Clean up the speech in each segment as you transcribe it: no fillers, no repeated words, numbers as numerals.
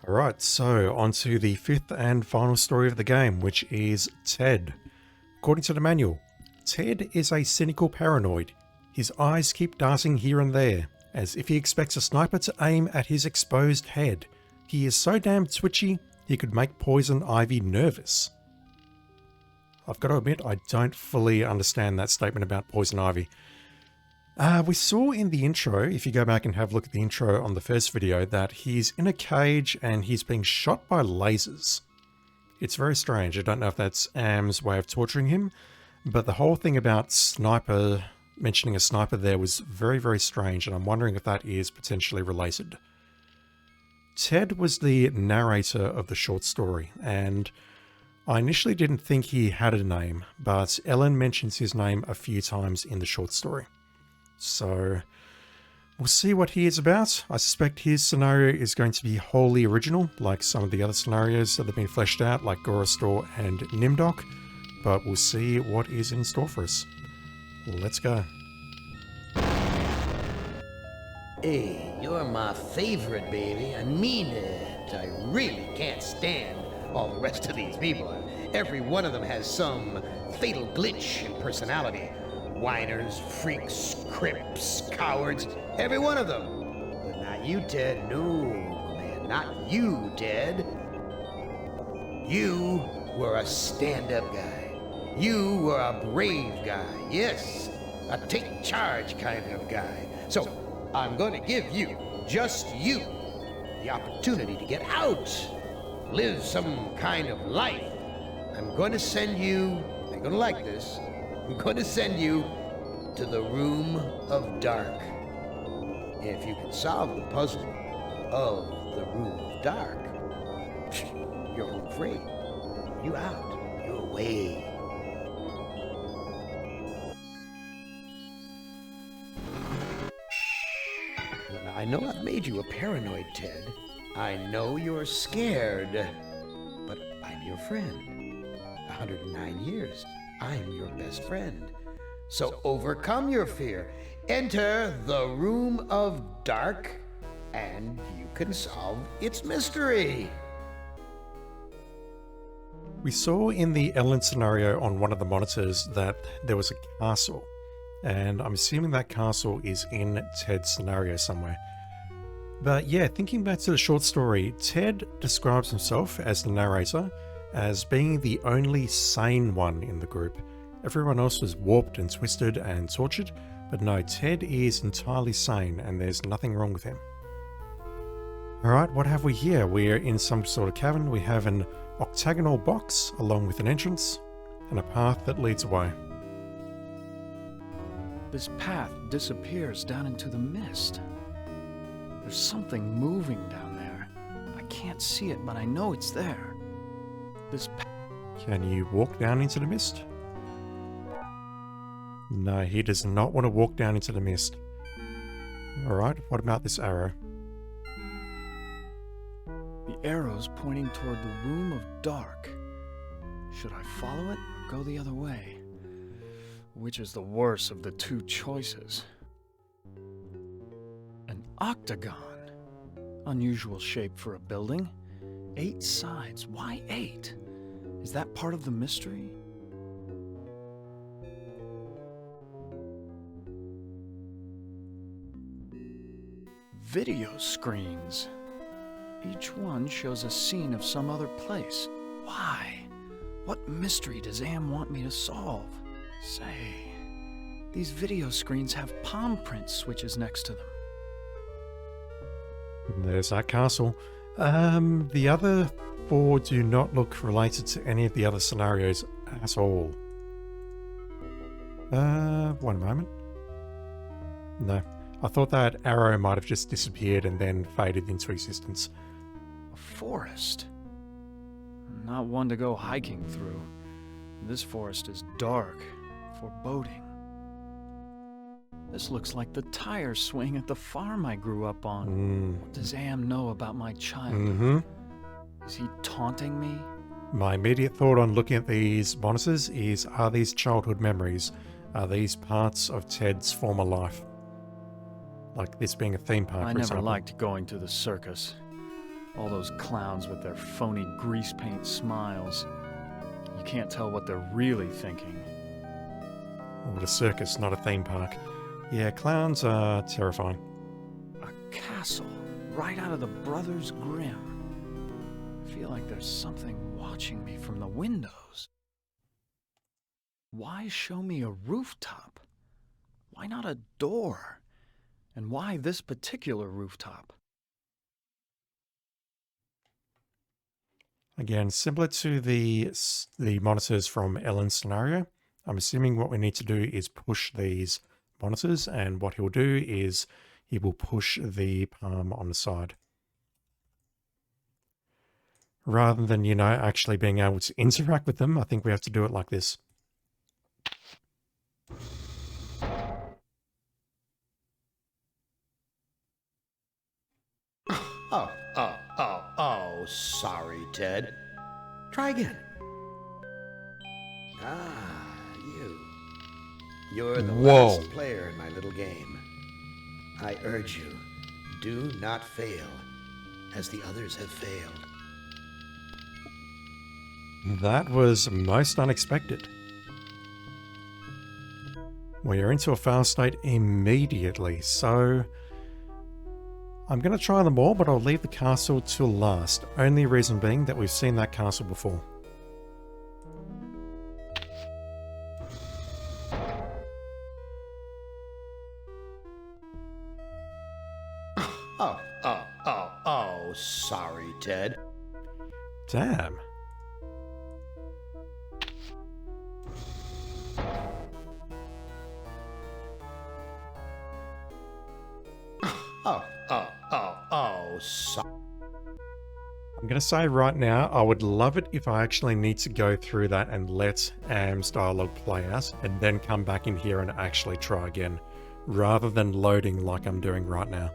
Alright, so on to the fifth and final story of the game, which is Ted. According to the manual, Ted is a cynical paranoid. His eyes keep darting here and there, as if he expects a sniper to aim at his exposed head. He is so damn twitchy, he could make Poison Ivy nervous. I've got to admit, I don't fully understand that statement about Poison Ivy. We saw in the intro, if you go back and have a look at the intro on the first video, that he's in a cage and he's being shot by lasers. It's very strange. I don't know if that's Am's way of torturing him, but the whole thing about mentioning a sniper there was very, very strange, and I'm wondering if that is potentially related. Ted was the narrator of the short story, and I initially didn't think he had a name, but Ellen mentions his name a few times in the short story. So we'll see what he is about. I suspect his scenario is going to be wholly original, like some of the other scenarios that have been fleshed out, like Gorostor and Nimdok, but we'll see what is in store for us. Let's go. Hey, you're my favorite, baby. I mean it. I really can't stand all the rest of these people. Every one of them has some fatal glitch in personality. Whiners, freaks, crips, cowards, every one of them. But not you, Ted. No, man, not you, Ted. You were a stand-up guy. You were a brave guy. Yes, a take charge kind of guy. So I'm going to give you, just you, the opportunity to get out, live some kind of life. I'm going to send you, you're going to like this, I'm going to send you to the Room of Dark. If you can solve the puzzle of the Room of Dark, you're home free. You out. You're away. Now, I know I've made you a paranoid, Ted. I know you're scared. But I'm your friend. 109 years. I'm your best friend. So overcome your fear. Enter the Room of Dark, and you can solve its mystery. We saw in the Ellen scenario on one of the monitors that there was a castle, and I'm assuming that castle is in Ted's scenario somewhere. But yeah, thinking back to the short story, Ted describes himself as the narrator as being the only sane one in the group. Everyone else was warped and twisted and tortured, but no, Ted is entirely sane and there's nothing wrong with him. Alright, what have we here? We're in some sort of cavern. We have an octagonal box along with an entrance and a path that leads away. This path disappears down into the mist. There's something moving down there. I can't see it, but I know it's there. Can you walk down into the mist? No, he does not want to walk down into the mist. Alright, what about this arrow? The arrow's pointing toward the Room of Dark. Should I follow it or go the other way? Which is the worse of the two choices? An octagon. Unusual shape for a building. 8 sides. Why 8? Is that part of the mystery? Video screens. Each one shows a scene of some other place. Why? What mystery does Am want me to solve? Say, these video screens have palm print switches next to them. There's that castle. The other 4 do not look related to any of the other scenarios at all. One moment. No. I thought that arrow might have just disappeared and then faded into existence. A forest. Not one to go hiking through. This forest is dark, foreboding. This looks like the tire swing at the farm I grew up on. What does Am know about my childhood? Is he taunting me? My immediate thought on looking at these monitors is, are these childhood memories? Are these parts of Ted's former life? Like this being a theme park, I for never example. liked going to the circus. All those clowns with their phony grease paint smiles. You can't tell what they're really thinking. What a circus, not a theme park. Yeah, clowns are terrifying. A castle, right out of the Brothers Grimm. I feel like there's something watching me from the windows. Why show me a rooftop? Why not a door? And why this particular rooftop? Again, similar to the monitors from Ellen's scenario, I'm assuming what we need to do is push these monitors, and what he'll do is he will push the palm on the side. Rather than, actually being able to interact with them, I think we have to do it like this. Oh, sorry, Ted. Try again. You're the Whoa. last player in my little game. I urge you, do not fail, as the others have failed. That was most unexpected. We are into a fail state immediately, so I'm going to try them all, but I'll leave the castle till last. Only reason being that we've seen that castle before. Oh, sorry, Ted. Damn. Sorry. I'm going to say right now, I would love it if I actually need to go through that and let Am's dialogue play out, and then come back in here and actually try again, rather than loading like I'm doing right now.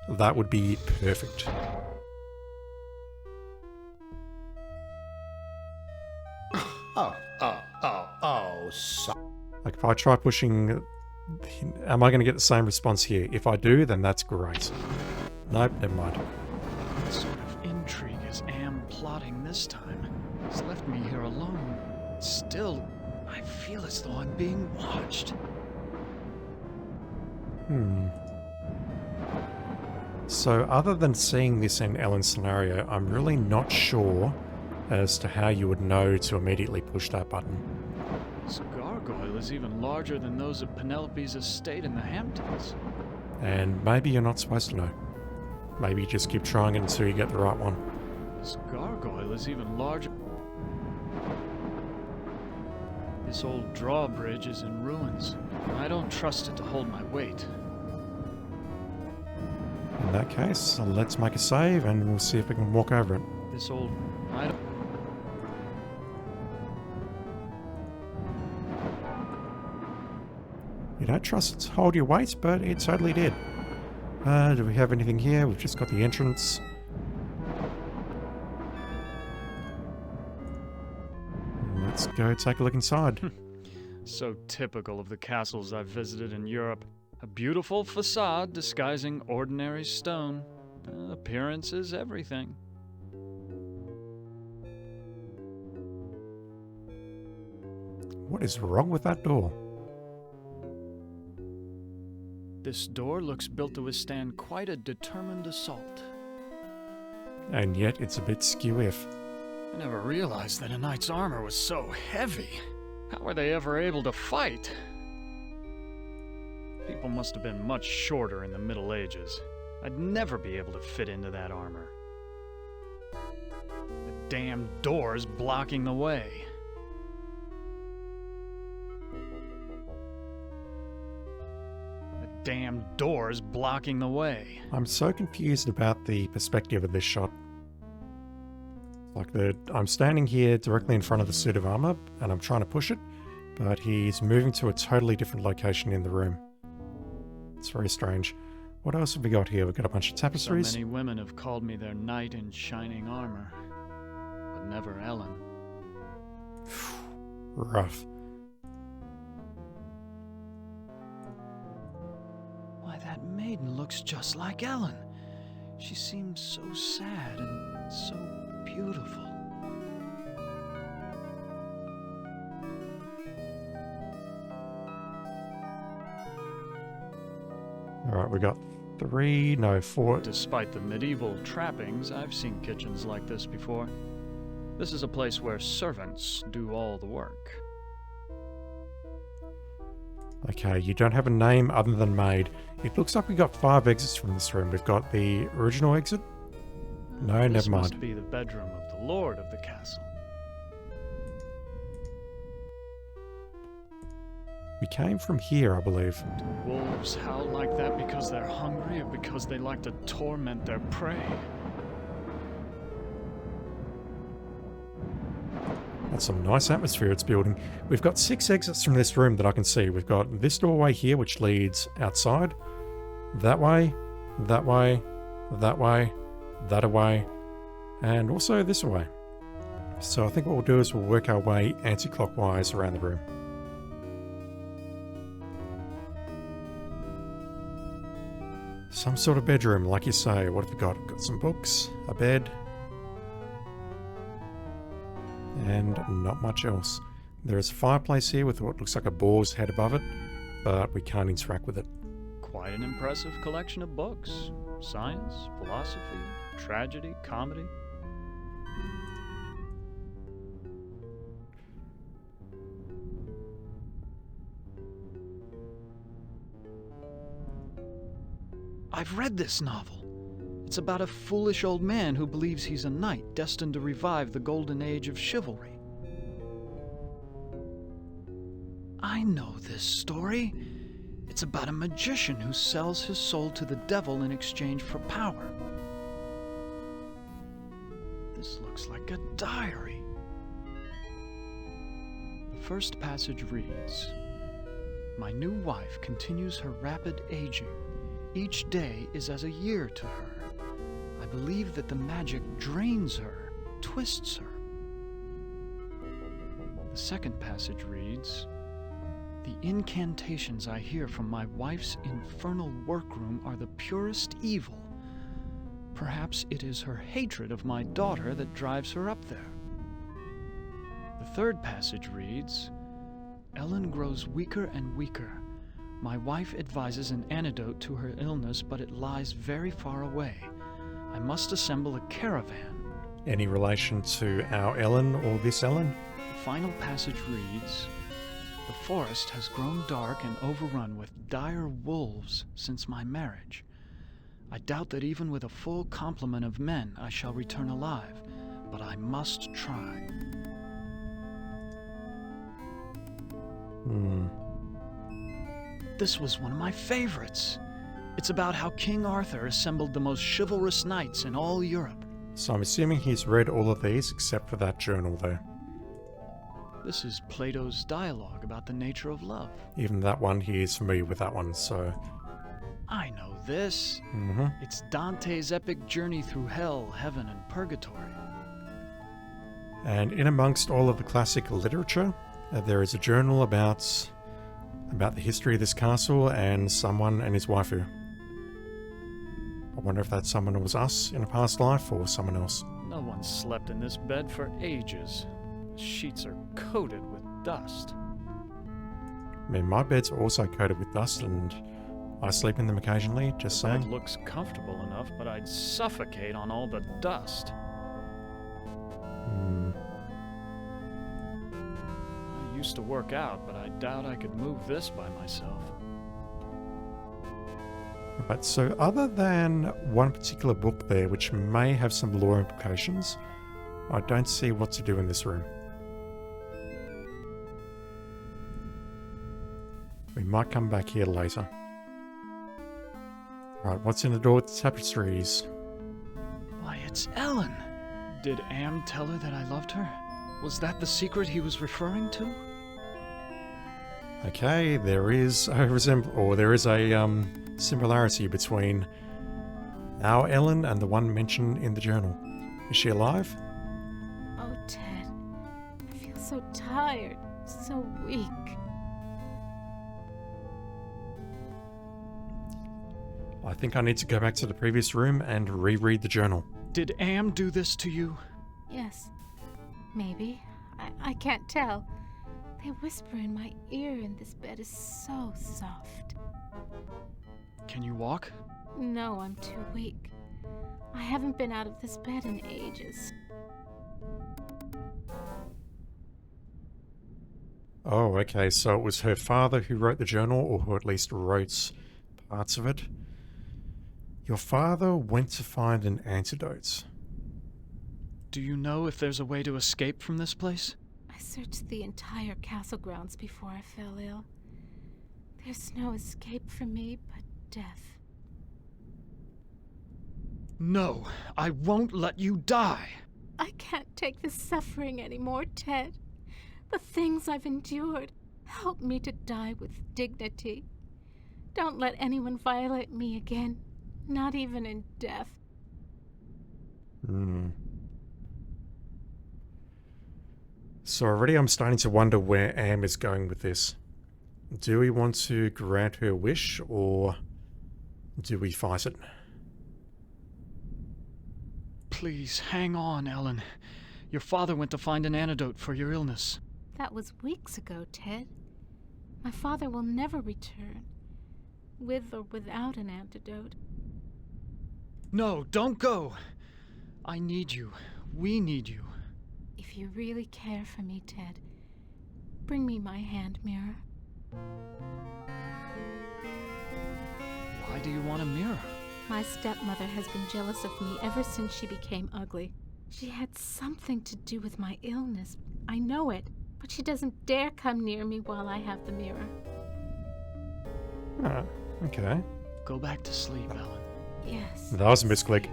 That would be perfect. Sorry. Like if I try pushing, am I going to get the same response here? If I do, then that's great. Nope, never mind. What sort of intrigue is Am plotting this time? He's left me here alone. Still, I feel as though I'm being watched. So other than seeing this in Ellen's scenario, I'm really not sure as to how you would know to immediately push that button. This gargoyle is even larger than those at Penelope's estate in the Hamptons. And maybe you're not supposed to know. Maybe you just keep trying it until you get the right one. This gargoyle is even larger. This old drawbridge is in ruins. I don't trust it to hold my weight. In that case, let's make a save and we'll see if we can walk over it. This old... You don't trust it to hold your weight, but it totally did. Do we have anything here? We've just got the entrance. Let's go take a look inside. So typical of the castles I've visited in Europe. A beautiful facade disguising ordinary stone. Appearance is everything. What is wrong with that door? This door looks built to withstand quite a determined assault. And yet it's a bit skew-if. I never realized that a knight's armor was so heavy. How were they ever able to fight? People must have been much shorter in the Middle Ages. I'd never be able to fit into that armor. The damn door's blocking the way. The damn door's blocking the way. I'm so confused about the perspective of this shot. I'm standing here directly in front of the suit of armor, and I'm trying to push it, but he's moving to a totally different location in the room. It's very strange. What else have we got here? We've got a bunch of tapestries. So many women have called me their knight in shining armor, but never Ellen. Rough. Why, that maiden looks just like Ellen. She seems so sad and so beautiful. Alright, we got 4. Despite the medieval trappings, I've seen kitchens like this before. This is a place where servants do all the work. Okay, you don't have a name other than maid. It looks like we got 5 exits from this room. We've got the original exit. No, This never mind. must be the bedroom of the lord of the castle. We came from here, I believe. Do wolves howl like that because they're hungry or because they like to torment their prey? That's some nice atmosphere it's building. We've got 6 exits from this room that I can see. We've got this doorway here, which leads outside. That way, that way, that way, that away, and also this way. So I think what we'll do is we'll work our way anti-clockwise around the room. Some sort of bedroom, like you say. What have we got? We've got some books, a bed, and not much else. There is a fireplace here with what looks like a boar's head above it, but we can't interact with it. Quite an impressive collection of books. Science, philosophy, tragedy, comedy. I've read this novel. It's about a foolish old man who believes he's a knight destined to revive the golden age of chivalry. I know this story. It's about a magician who sells his soul to the devil in exchange for power. This looks like a diary. The first passage reads, "My new wife continues her rapid aging. Each day is as a year to her. I believe that the magic drains her, twists her." The second passage reads, "The incantations I hear from my wife's infernal workroom are the purest evil. Perhaps it is her hatred of my daughter that drives her up there." The third passage reads, "Ellen grows weaker and weaker. My wife advises an antidote to her illness, but it lies very far away. I must assemble a caravan." Any relation to our Ellen or this Ellen? The final passage reads, "The forest has grown dark and overrun with dire wolves since my marriage. I doubt that even with a full complement of men I shall return alive, but I must try." This was one of my favorites. It's about how King Arthur assembled the most chivalrous knights in all Europe. So I'm assuming he's read all of these except for that journal there. This is Plato's dialogue about the nature of love. Even that one, he is familiar with that one, so... I know this. It's Dante's epic journey through hell, heaven, and purgatory. And in amongst all of the classic literature, there is a journal about the history of this castle and someone and his waifu. I wonder if that someone was us in a past life or someone else. No one slept in this bed for ages. The sheets are coated with dust. I mean, my bed's also coated with dust and I sleep in them occasionally, just The bed saying. looks comfortable enough, but I'd suffocate on all the dust. I used to work out, but I doubt I could move this by myself. Right, so other than one particular book there, which may have some lore implications, I don't see what to do in this room. We might come back here later. Right, what's in the door with the tapestries? Why, it's Ellen! Did Am tell her that I loved her? Was that the secret he was referring to? Okay, there is a similarity between our Ellen and the one mentioned in the journal. Is she alive? Oh, Ted. I feel so tired, so weak. I think I need to go back to the previous room and reread the journal. Did Am do this to you? Yes. Maybe. I can't tell. They whisper in my ear, and this bed is so soft. Can you walk? No, I'm too weak. I haven't been out of this bed in ages. Oh, okay, so it was her father who wrote the journal, or who at least wrote parts of it. Your father went to find an antidote. Do you know if there's a way to escape from this place? I searched the entire castle grounds before I fell ill. There's no escape for me but death. No, I won't let you die. I can't take this suffering anymore, Ted. The things I've endured. Help me to die with dignity. Don't let anyone violate me again, not even in death. So already I'm starting to wonder where Am is going with this. Do we want to grant her wish, or do we fight it? Please, hang on, Ellen. Your father went to find an antidote for your illness. That was weeks ago, Ted. My father will never return, with or without an antidote. No, don't go. I need you. We need you. If you really care for me, Ted, bring me my hand mirror. Why do you want a mirror? My stepmother has been jealous of me ever since she became ugly. She had something to do with my illness. I know it, but she doesn't dare come near me while I have the mirror. Ah, okay. Go back to sleep, Ellen. Yes. That was a misclick.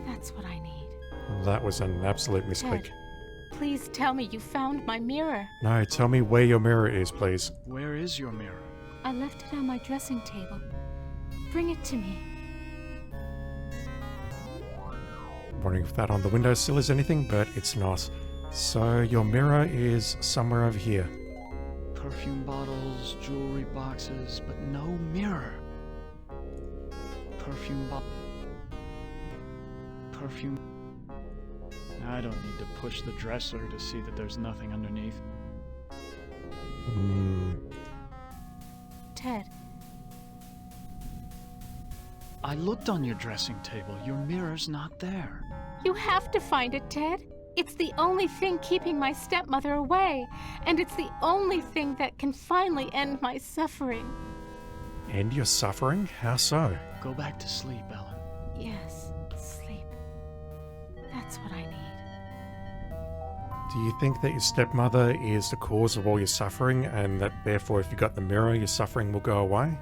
That's what I need. That was an absolute misclick. Ted, please tell me you found my mirror. No, tell me where your mirror is, please. Where is your mirror? I left it on my dressing table. Bring it to me. Wondering if that on the windowsill is anything, but it's not. So your mirror is somewhere over here. Perfume bottles, jewelry boxes, but no mirror. Perfume. I don't need to push the dresser to see that there's nothing underneath. Ted, I looked on your dressing table. Your mirror's not there. you have to find it, Ted. It's the only thing keeping my stepmother away, and it's the only thing that can finally end my suffering. End your suffering? How so? Go back to sleep, Ellen. Yes, sleep. That's what I need. Do you think that your stepmother is the cause of all your suffering, and that therefore if you got the mirror, your suffering will go away?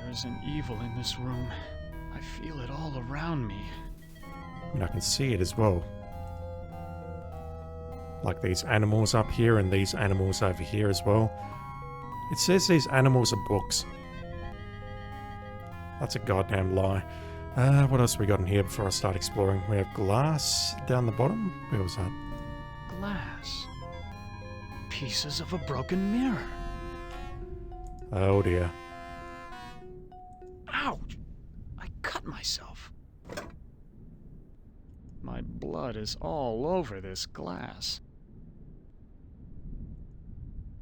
There's an evil in this room. I feel it all around me. And I can see it as well. Like these animals up here and these animals over here as well. It says these animals are books. That's a goddamn lie. What else we got in here before I start exploring? We have glass down the bottom. Where was that? Glass. Pieces of a broken mirror. Oh dear. Ouch! I cut myself. My blood is all over this glass.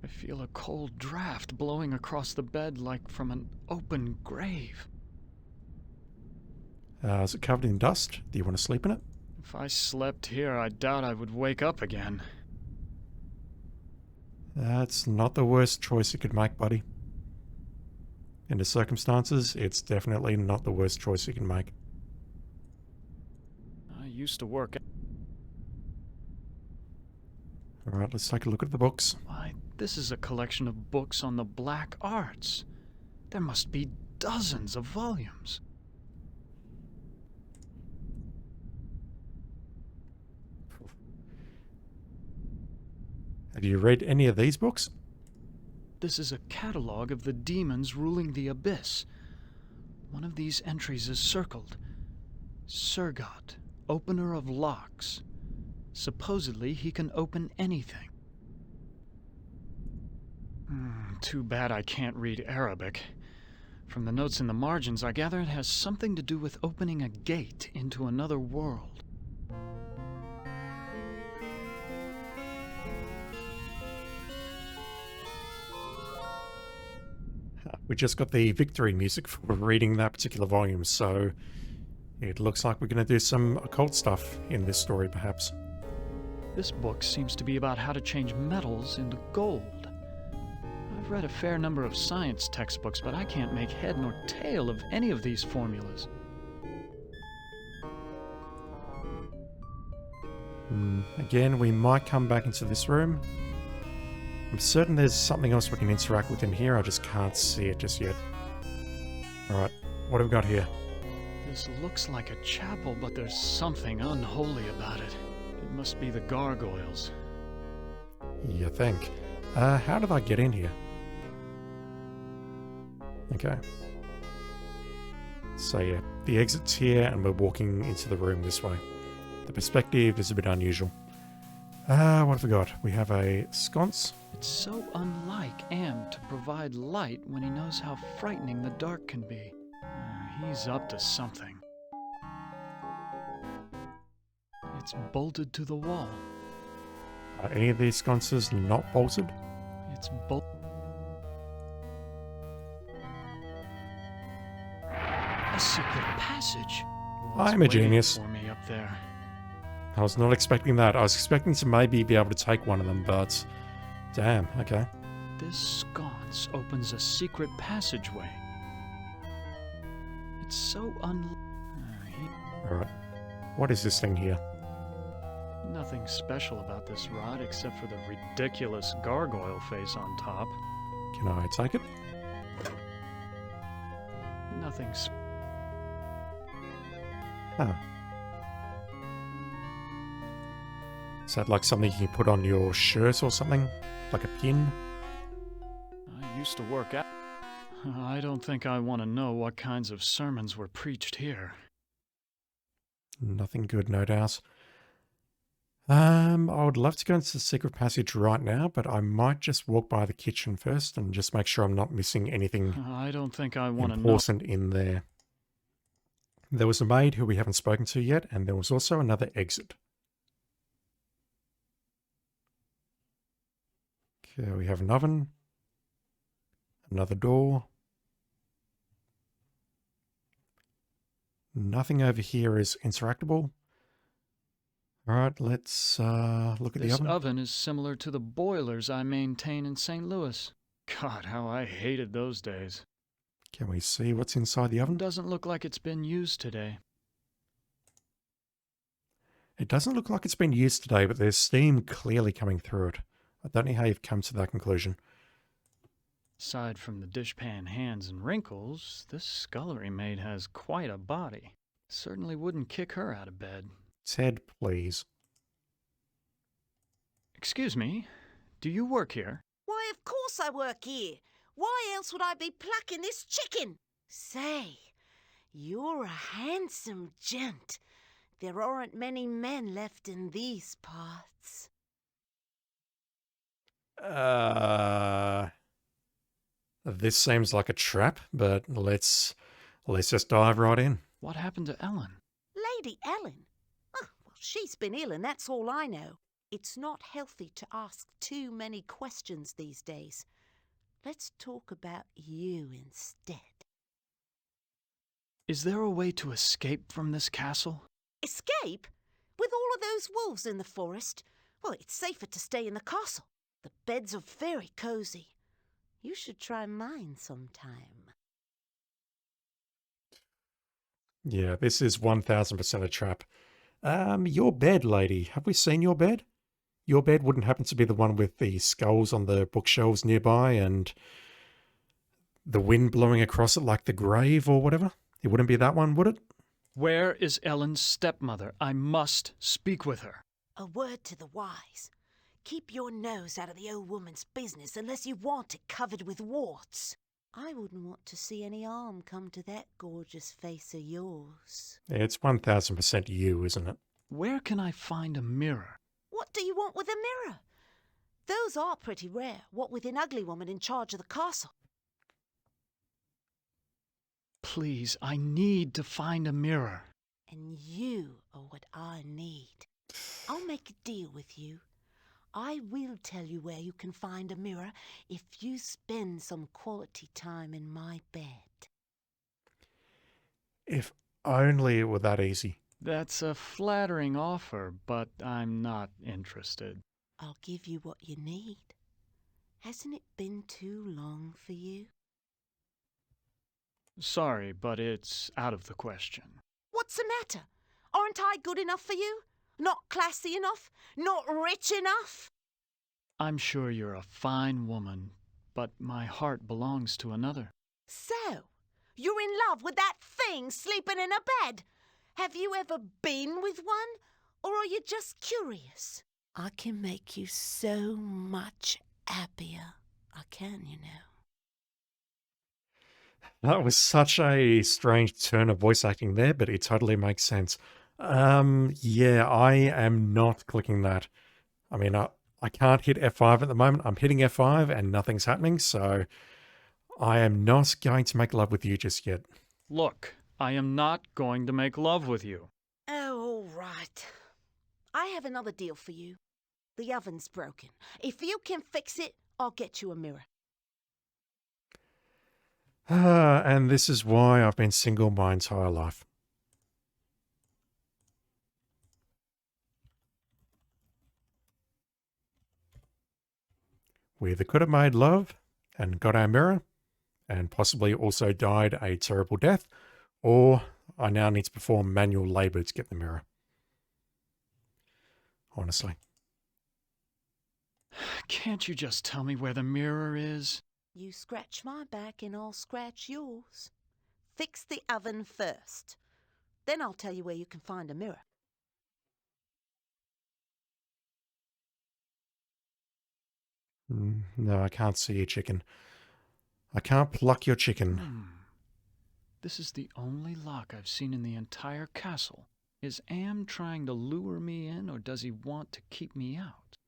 I feel a cold draft blowing across the bed like from an open grave. Is it covered in dust? Do you want to sleep in it? If I slept here, I doubt I would wake up again. That's not the worst choice you could make, buddy. In the circumstances, it's definitely not the worst choice you can make. I used to work. Alright, let's take a look at the books. Why, this is a collection of books on the black arts. There must be dozens of volumes. Have you read any of these books? This is a catalog of the demons ruling the abyss. One of these entries is circled. Surgot, opener of locks. Supposedly he can open anything. Too bad I can't read Arabic. From the notes in the margins, I gather it has something to do with opening a gate into another world. We just got the victory music for reading that particular volume, so it looks like we're going to do some occult stuff in this story, perhaps. This book seems to be about how to change metals into gold. I've read a fair number of science textbooks, but I can't make head nor tail of any of these formulas. Again, we might come back into this room. I'm certain there's something else we can interact with in here, I just can't see it just yet. Alright, what have we got here? This looks like a chapel, but there's something unholy about it. It must be the gargoyles. You think? How did I get in here? Okay. So yeah, the exit's here and we're walking into the room this way. The perspective is a bit unusual. What have we got? We have a sconce. It's so unlike Am to provide light when he knows how frightening the dark can be. He's up to something. It's bolted to the wall. Are any of these sconces not bolted? It's bolted. A secret passage. I'm a genius. For me up there. I was not expecting that. I was expecting to maybe be able to take one of them, but damn, okay. This sconce opens a secret passageway. It's so Alright. What is this thing here? Nothing special about this rod except for the ridiculous gargoyle face on top. Can I take it? Nothing Huh. Is that like something you can put on your shirt or something? Like a pin? I used to work out. I don't think I want to know what kinds of sermons were preached here. Nothing good, no doubt. I would love to go into the secret passage right now, but I might just walk by the kitchen first and just make sure I'm not missing anything I don't think I want to know. important in there. There was a maid who we haven't spoken to yet, and there was also another exit. Okay, we have an oven. Another door. Nothing over here is interactable. Alright, let's look at the This oven. oven is similar to the boilers I maintain in St. Louis. God, how I hated those days. Can we see what's inside the oven? Doesn't look like it's been used today. It doesn't look like it's been used today, but there's steam clearly coming through it. I don't know how you've come to that conclusion. Aside from the dishpan hands and wrinkles, this scullery maid has quite a body. Certainly wouldn't kick her out of bed. Ted, please. Excuse me, do you work here? Why, of course I work here. Why else would I be plucking this chicken? Say, you're a handsome gent. There aren't many men left in these parts. This seems like a trap, but let's just dive right in. What happened to Ellen? Lady Ellen? Oh, well, she's been ill and that's all I know. It's not healthy to ask too many questions these days. Let's talk about you instead. Is there a way to escape from this castle? Escape? With all of those wolves in the forest? Well, it's safer to stay in the castle. The beds are very cozy. You should try mine sometime. Yeah, this is 1000% a trap. Your bed, lady. Have we seen your bed? Your bed wouldn't happen to be the one with the skulls on the bookshelves nearby and the wind blowing across it like the grave or whatever? It wouldn't be that one, would it? Where is Ellen's stepmother? I must speak with her. A word to the wise. Keep your nose out of the old woman's business unless you want it covered with warts. I wouldn't want to see any harm come to that gorgeous face of yours. It's 1000% you, isn't it? Where can I find a mirror? What do you want with a mirror? Those are pretty rare, what with an ugly woman in charge of the castle. Please, I need to find a mirror. And you are what I need. I'll make a deal with you. I will tell you where you can find a mirror if you spend some quality time in my bed. If only it were that easy. That's a flattering offer, but I'm not interested. I'll give you what you need. Hasn't it been too long for you? Sorry, but it's out of the question. What's the matter? Aren't I good enough for you? Not classy enough? Not rich enough? I'm sure you're a fine woman, but my heart belongs to another. So, you're in love with that thing sleeping in a bed? Have you ever been with one? Or are you just curious? I can make you so much happier. I can, you know. That was such a strange turn of voice acting there, but it totally makes sense. Yeah, I am not clicking that. I mean, I can't hit F5 at the moment. I'm hitting F5 and nothing's happening, so I am not going to make love with you just yet. Look, I am not going to make love with you. Oh, all right. I have another deal for you. The oven's broken. If you can fix it, I'll get you a mirror. And this is why I've been single my entire life. We either could have made love and got our mirror and possibly also died a terrible death, or I now need to perform manual labor to get the mirror. Honestly. Can't you just tell me where the mirror is? You scratch my back and I'll scratch yours. Fix the oven first. Then I'll tell you where you can find a mirror. No, I can't see your chicken. I can't pluck your chicken. This is the only lock I've seen in the entire castle. Is Am trying to lure me in, or does he want to keep me out?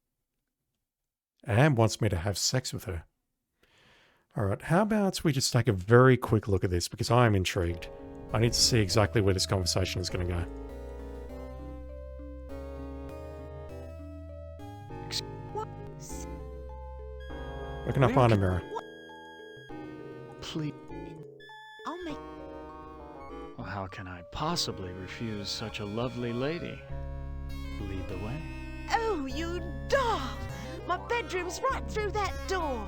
Am wants me to have sex with her. Alright, how about we just take a very quick look at this, because I am intrigued. I need to see exactly where this conversation is going to go. Where can I find a mirror? Please. I'll make... Well, how can I possibly refuse such a lovely lady? Lead the way. Oh, you doll! My bedroom's right through that door.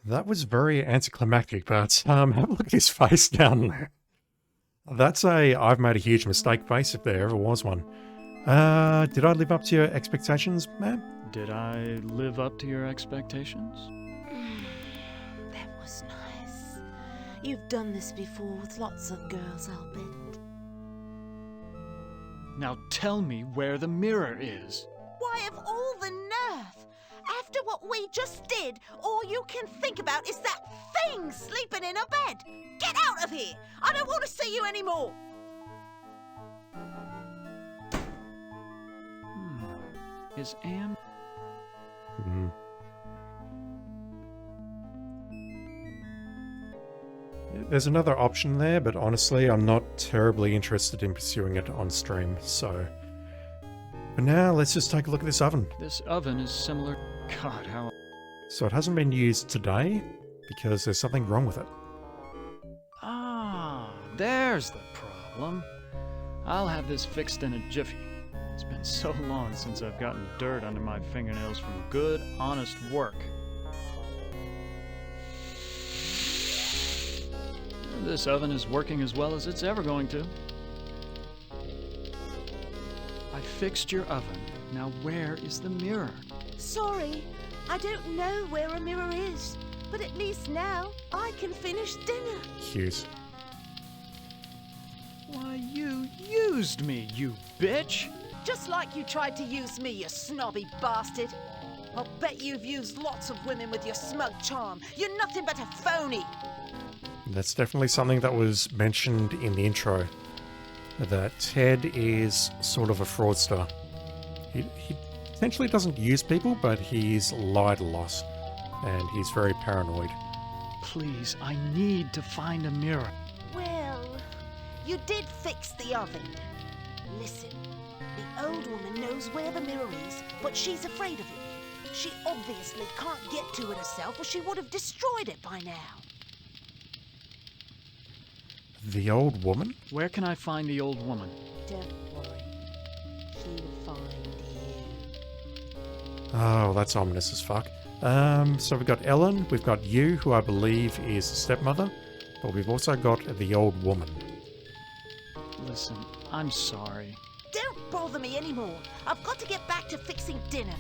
That was very anticlimactic, but have a look at his face down there. That's a I've made a huge mistake face if there ever was one. Did I live up to your expectations, ma'am? Did I live up to your expectations? That was nice. You've done this before with lots of girls, I'll bet. Now tell me where the mirror is. Why, of all the nerve! After what we just did, all you can think about is that thing sleeping in a bed! Get out of here! I don't want to see you anymore! Is Am... There's another option there, but honestly, I'm not terribly interested in pursuing it on stream, so... For now, let's just take a look at this oven. This oven is similar... God, how... So it hasn't been used today, because there's something wrong with it. Ah, there's the problem. I'll have this fixed in a jiffy. It's been so long since I've gotten dirt under my fingernails from good, honest work. This oven is working as well as it's ever going to. I fixed your oven. Now where is the mirror? Sorry, I don't know where a mirror is, but at least now I can finish dinner. Cute. Why, you used me, you bitch! Just like you tried to use me, you snobby bastard. I'll bet you've used lots of women with your smug charm. You're nothing but a phony. That's definitely something that was mentioned in the intro, that Ted is sort of a fraudster. He potentially doesn't use people, but he's lied a lot, and he's very paranoid. Please, I need to find a mirror. Well, you did fix the oven. Listen, the old woman knows where the mirror is, but she's afraid of it. She obviously can't get to it herself, or she would have destroyed it by now. The old woman? Where can I find the old woman? Don't worry. She'll find you. Oh, that's ominous as fuck. So we've got Ellen, we've got you, who I believe is the stepmother, but we've also got the old woman. Listen, I'm sorry. Don't bother me anymore. I've got to get back to fixing dinner.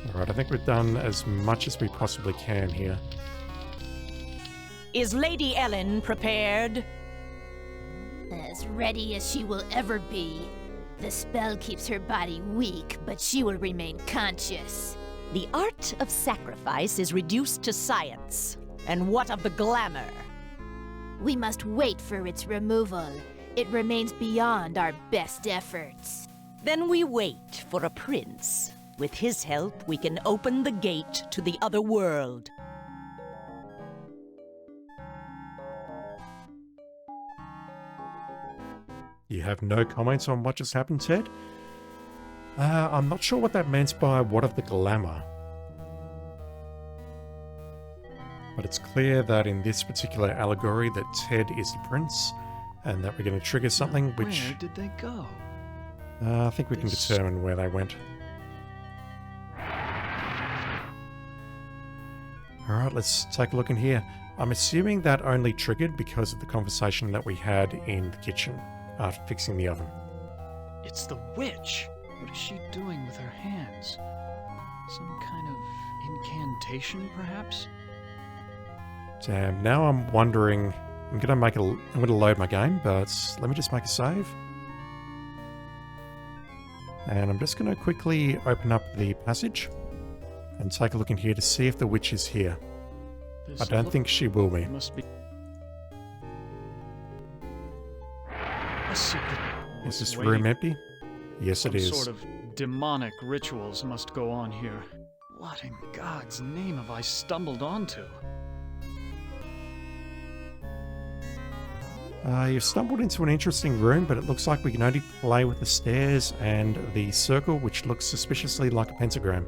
Alright, I think we've done as much as we possibly can here. Is Lady Ellen prepared? As ready as she will ever be. The spell keeps her body weak, but she will remain conscious. The art of sacrifice is reduced to science. And what of the glamour? We must wait for its removal. It remains beyond our best efforts. Then we wait for a prince. With his help, we can open the gate to the other world. You have no comments on what just happened, Ted? I'm not sure what that meant by what of the glamour. But it's clear that in this particular allegory that Ted is the prince, and that we're going to trigger something which... Where did they go? I think we can determine where they went. Alright, let's take a look in here. I'm assuming that only triggered because of the conversation that we had in the kitchen after fixing the oven. It's the witch. What is she doing with her hands? Some kind of incantation, perhaps? Damn, now I'm wondering... I'm gonna load my game, but let me just make a save. And I'm just gonna quickly open up the passage and take a look in here to see if the witch is here. I don't think she will be. Must be a secret. Is this waiting. room empty? Yes, it is. Some sort of demonic rituals must go on here. What in God's name have I stumbled onto? You've stumbled into an interesting room, but it looks like we can only play with the stairs and the circle, which looks suspiciously like a pentagram.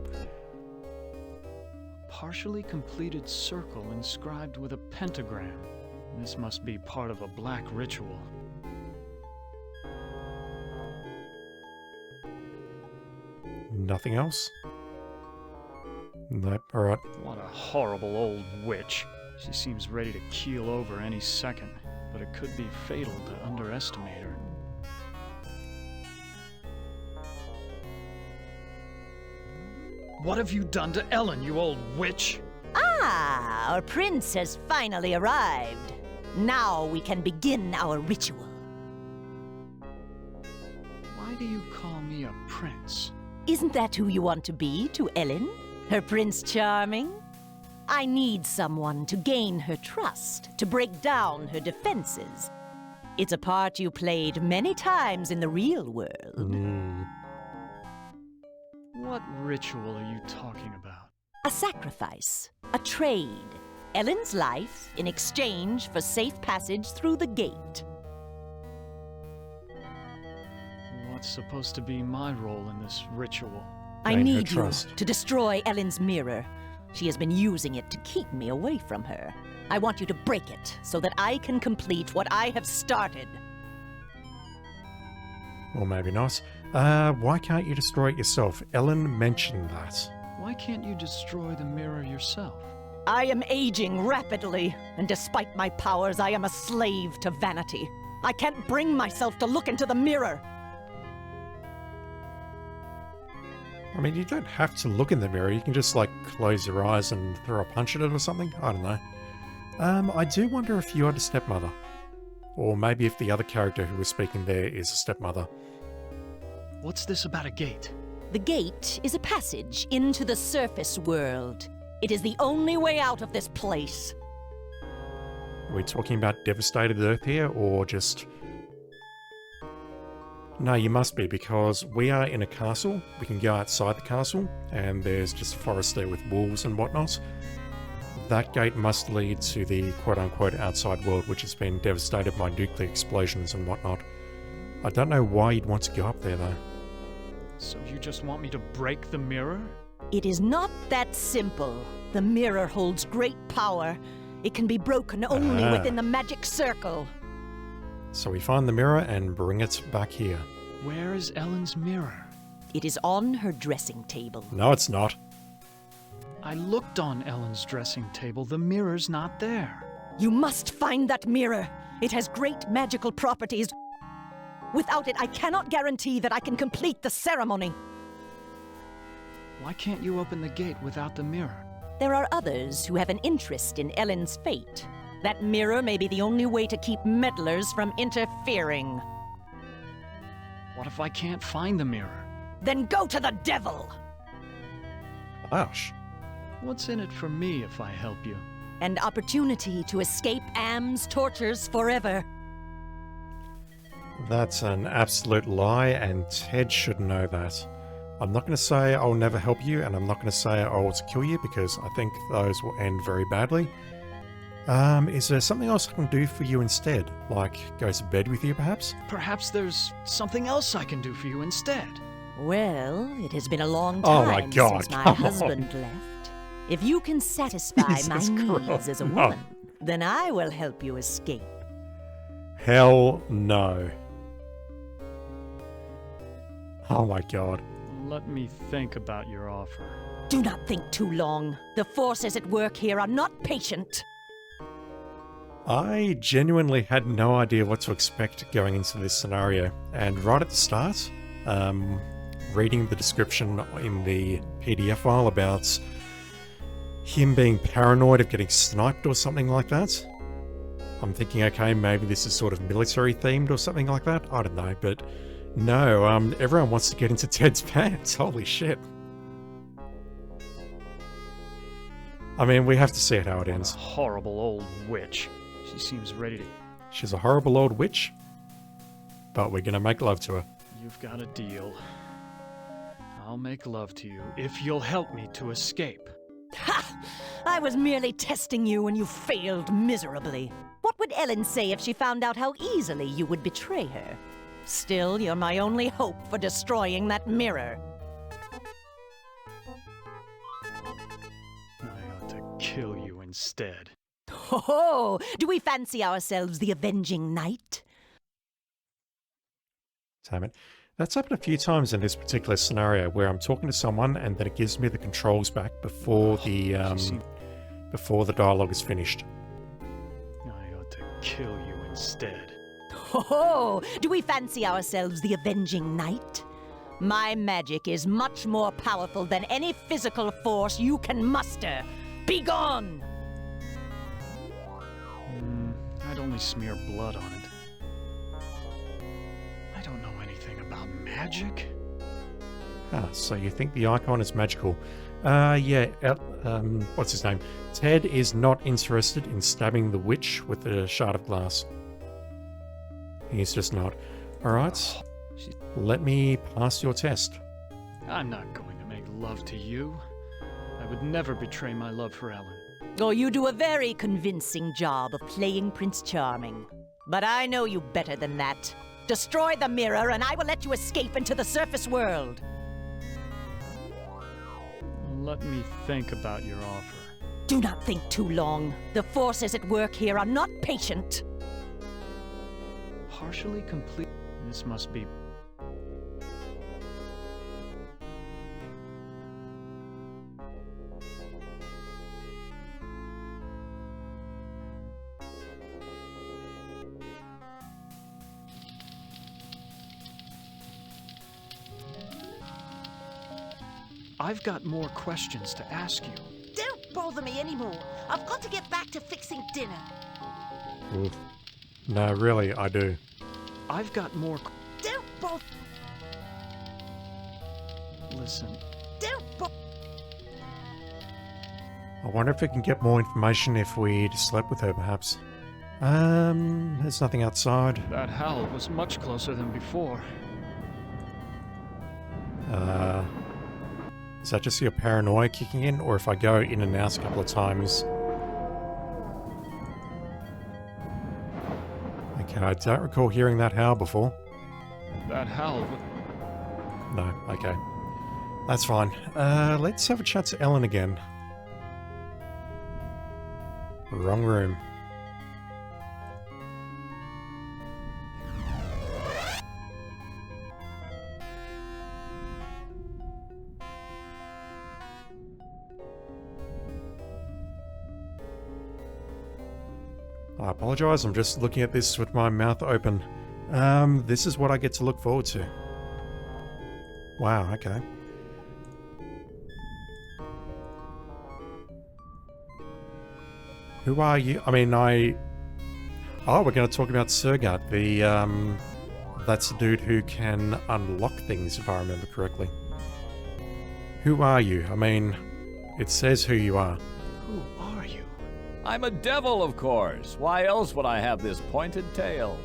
Partially completed circle inscribed with a pentagram. This must be part of a black ritual. Nothing else? Nope, alright. What a horrible old witch. She seems ready to keel over any second, but it could be fatal to underestimate her. What have you done to Ellen, you old witch? Ah, our prince has finally arrived. Now we can begin our ritual. Why do you call me a prince? Isn't that who you want to be to Ellen? Her Prince Charming? I need someone to gain her trust, to break down her defenses. It's a part you played many times in the real world. What ritual are you talking about? A sacrifice, a trade. Ellen's life in exchange for safe passage through the gate. What's supposed to be my role in this ritual? I Gain her need you trust. to destroy Ellen's mirror. She has been using it to keep me away from her. I want you to break it so that I can complete what I have started. Or maybe not. Why can't you destroy it yourself? Ellen mentioned that. Why can't you destroy the mirror yourself? I am aging rapidly, and despite my powers, I am a slave to vanity. I can't bring myself to look into the mirror. I mean, you don't have to look in the mirror. You can just, like, close your eyes and throw a punch at it or something. I don't know. I do wonder if you are the stepmother. Or maybe if the other character who was speaking there is a stepmother. What's this about a gate? The gate is a passage into the surface world. It is the only way out of this place. Are we talking about devastated Earth here, or just... No, you must be, because we are in a castle. We can go outside the castle, and there's just a forest there with wolves and whatnot. That gate must lead to the quote-unquote outside world, which has been devastated by nuclear explosions and whatnot. I don't know why you'd want to go up there, though. So you just want me to break the mirror? It is not that simple. The mirror holds great power. It can be broken only within the magic circle. So we find the mirror and bring it back here. Where is Ellen's mirror? It is on her dressing table. No, it's not. I looked on Ellen's dressing table. The mirror's not there. You must find that mirror. It has great magical properties. Without it, I cannot guarantee that I can complete the ceremony. Why can't you open the gate without the mirror? There are others who have an interest in Ellen's fate. That mirror may be the only way to keep meddlers from interfering. What if I can't find the mirror? Then go to the devil! Gosh. What's in it for me if I help you? An opportunity to escape Am's tortures forever. That's an absolute lie, and Ted should know that. I'm not going to say I'll never help you, and I'm not going to say I want to kill you, because I think those will end very badly. Is there something else I can do for you instead? Like, go to bed with you, perhaps? Perhaps there's something else I can do for you instead. Well, it has been a long Oh time my God, since my come husband left. If you can satisfy my Jesus needs Christ, as a no. woman, then I will help you escape. Hell no. Oh my god. Let me think about your offer. Do not think too long. The forces at work here are not patient. I genuinely had no idea what to expect going into this scenario, and right at the start, reading the description in the PDF file about him being paranoid of getting sniped or something like that, I'm thinking, okay, maybe this is sort of military themed or something like that, I don't know, but no, everyone wants to get into Ted's pants, holy shit. I mean, we have to see it how it ends. Horrible old witch. She seems ready to... She's a horrible old witch, but we're gonna make love to her. You've got a deal. I'll make love to you if you'll help me to escape. Ha! I was merely testing you and you failed miserably. What would Ellen say if she found out how easily you would betray her? Still, you're my only hope for destroying that mirror. I ought to kill you instead. Ho-ho! Do we fancy ourselves the avenging knight? Damn it. That's happened a few times in this particular scenario where I'm talking to someone and then it gives me the controls back before the dialogue is finished. I ought to kill you instead. Ho-ho! Do we fancy ourselves the avenging knight? My magic is much more powerful than any physical force you can muster. Be gone! I'd only smear blood on it. I don't know anything about magic. Ah, so you think the icon is magical. What's his name? Ted is not interested in stabbing the witch with a shard of glass. He's just not. Alright, let me pass your test. I'm not going to make love to you. I would never betray my love for Ellen. Oh, you do a very convincing job of playing Prince Charming. But I know you better than that. Destroy the mirror and I will let you escape into the surface world. Let me think about your offer. Do not think too long. The forces at work here are not patient. Partially complete. This must be... I've got more questions to ask you. Don't bother me anymore. I've got to get back to fixing dinner. Oof. No, really, I do. I've got more... Don't bother. Listen, Don't bother. I wonder if we can get more information if we slept with her, perhaps. There's nothing outside. That howl was much closer than before. Is that just your paranoia kicking in, or if I go in and out a couple of times? Okay, I don't recall hearing that howl before. That howl. No, okay. That's fine. Let's have a chat to Ellen again. Wrong room. I apologize, I'm just looking at this with my mouth open. This is what I get to look forward to. Wow, okay. Who are you? I mean, Oh, we're going to talk about Surgat, that's the dude who can unlock things, if I remember correctly. Who are you? I mean, it says who you are. Who are you? I'm a devil, of course. Why else would I have this pointed tail?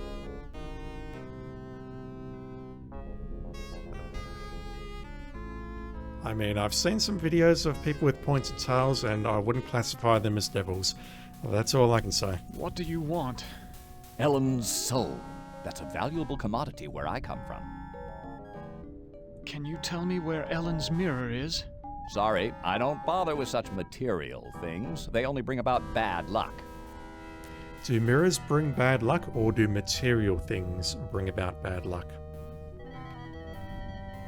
I mean, I've seen some videos of people with pointed tails, and I wouldn't classify them as devils. Well, that's all I can say. What do you want? Ellen's soul. That's a valuable commodity where I come from. Can you tell me where Ellen's mirror is? Sorry, I don't bother with such material things. They only bring about bad luck. Do mirrors bring bad luck, or do material things bring about bad luck?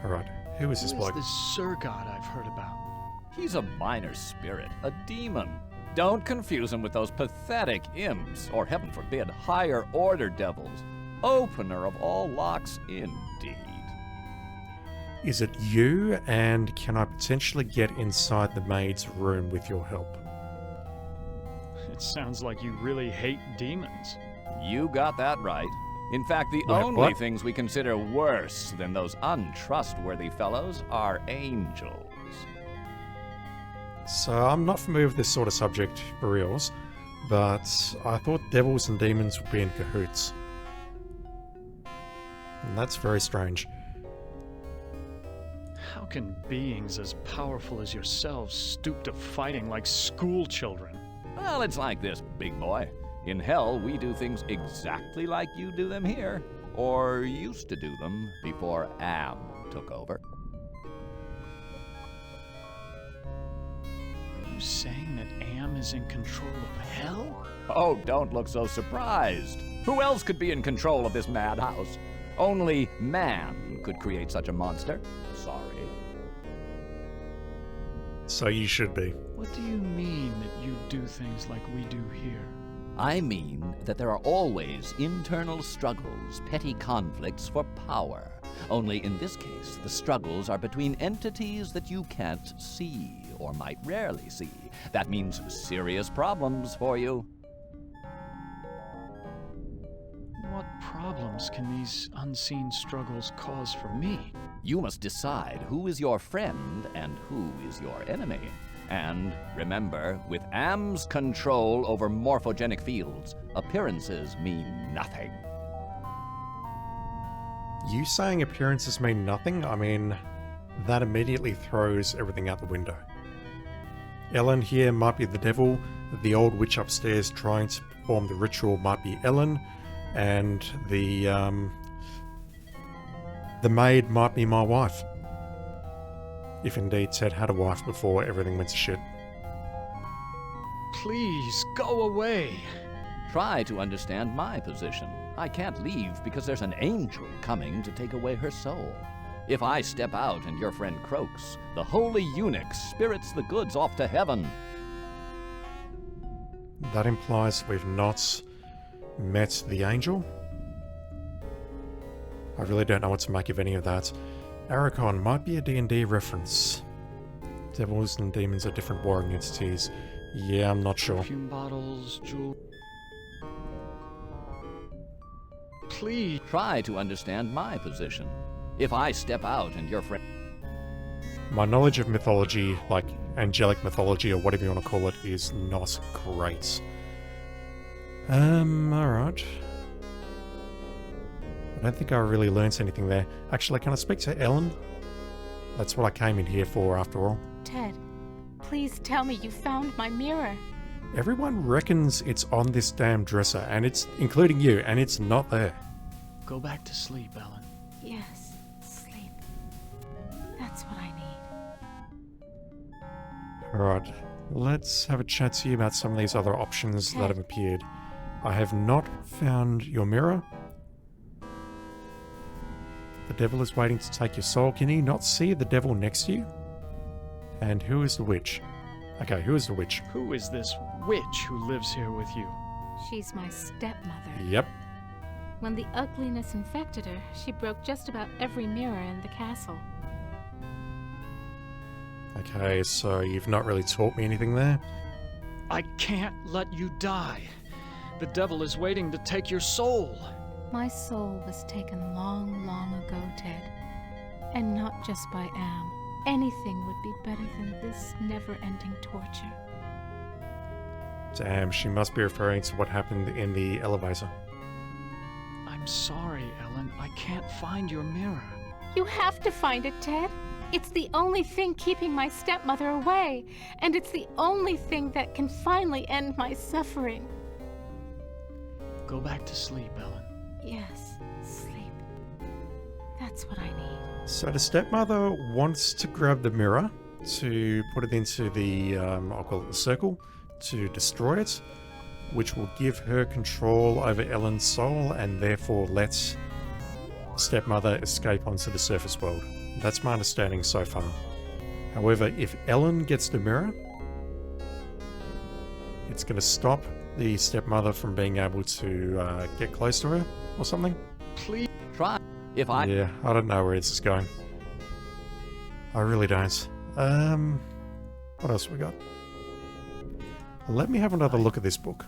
Alright, who is this Who bloke? is this Surgat I've heard about? He's a minor spirit, a demon. Don't confuse him with those pathetic imps, or heaven forbid, higher order devils. Opener of all locks, indeed. Is it you, and can I potentially get inside the maid's room with your help? It sounds like you really hate demons. You got that right. In fact, the Wait, only what? things we consider worse than those untrustworthy fellows are angels. So, I'm not familiar with this sort of subject for reals, but I thought devils and demons would be in cahoots. And that's very strange. How can beings as powerful as yourselves stoop to fighting like school children? Well, it's like this, big boy. In hell, we do things exactly like you do them here. Or used to do them before Am took over. Are you saying that Am is in control of hell? Oh, don't look so surprised. Who else could be in control of this madhouse? Only man could create such a monster. Sorry. So you should be. What do you mean that you do things like we do here? I mean that there are always internal struggles, petty conflicts for power. Only in this case, the struggles are between entities that you can't see, or might rarely see. That means serious problems for you. What problems can these unseen struggles cause for me? You must decide who is your friend and who is your enemy. And remember, with Am's control over morphogenic fields, appearances mean nothing. You saying appearances mean nothing? I mean, that immediately throws everything out the window. Ellen here might be the devil, the old witch upstairs trying to perform the ritual might be Ellen, and the maid might be my wife. If indeed Ted had a wife before everything went to shit. Please, go away. Try to understand my position. I can't leave because there's an angel coming to take away her soul. If I step out and your friend croaks, the holy eunuch spirits the goods off to heaven. That implies we've not met the angel? I really don't know what to make of any of that. Arachon might be a D&D reference. Devils and demons are different warring entities. Yeah, I'm not sure. Perfume bottles, jewel. Please. Try to understand my position. If I step out and your friend... My knowledge of mythology, like angelic mythology or whatever you want to call it, is not great. Alright. I don't think I really learnt anything there. Actually, can I speak to Ellen? That's what I came in here for, after all. Ted, please tell me you found my mirror. Everyone reckons it's on this damn dresser, and it's including you, and it's not there. Go back to sleep, Ellen. Yes, sleep. That's what I need. Alright, let's have a chat to you about some of these other options that have appeared. I have not found your mirror. The devil is waiting to take your soul. Can you not see the devil next to you? And who is the witch? Okay, who is the witch? Who is this witch who lives here with you? She's my stepmother. Yep. When the ugliness infected her, she broke just about every mirror in the castle. Okay, so you've not really taught me anything there. I can't let you die. The devil is waiting to take your soul. My soul was taken long, long ago, Ted. And not just by Am. Anything would be better than this never-ending torture. Damn, she must be referring to what happened in the elevator. I'm sorry, Ellen. I can't find your mirror. You have to find it, Ted. It's the only thing keeping my stepmother away. And it's the only thing that can finally end my suffering. Go back to sleep, Ellen. Yes, sleep. That's what I need. So the stepmother wants to grab the mirror to put it into the, I'll call it the circle, to destroy it, which will give her control over Ellen's soul and therefore let stepmother escape onto the surface world. That's my understanding so far. However, if Ellen gets the mirror, it's going to stop the stepmother from being able to get close to her or something. Please Try. If I... Yeah, I don't know where this is going. I really don't. What else we got? Let me have another look at this book.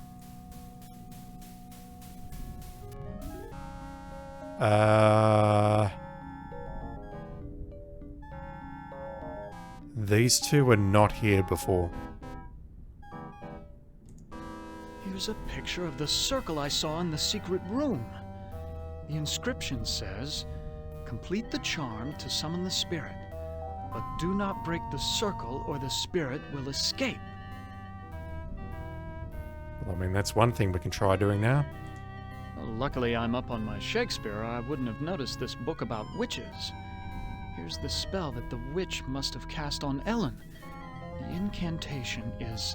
These two were not here before. Here's a picture of the circle I saw in the secret room. The inscription says, "Complete the charm to summon the spirit, but do not break the circle or the spirit will escape." Well, I mean, that's one thing we can try doing now. Well, luckily I'm up on my Shakespeare, or I wouldn't have noticed this book about witches. Here's the spell that the witch must have cast on Ellen. The incantation is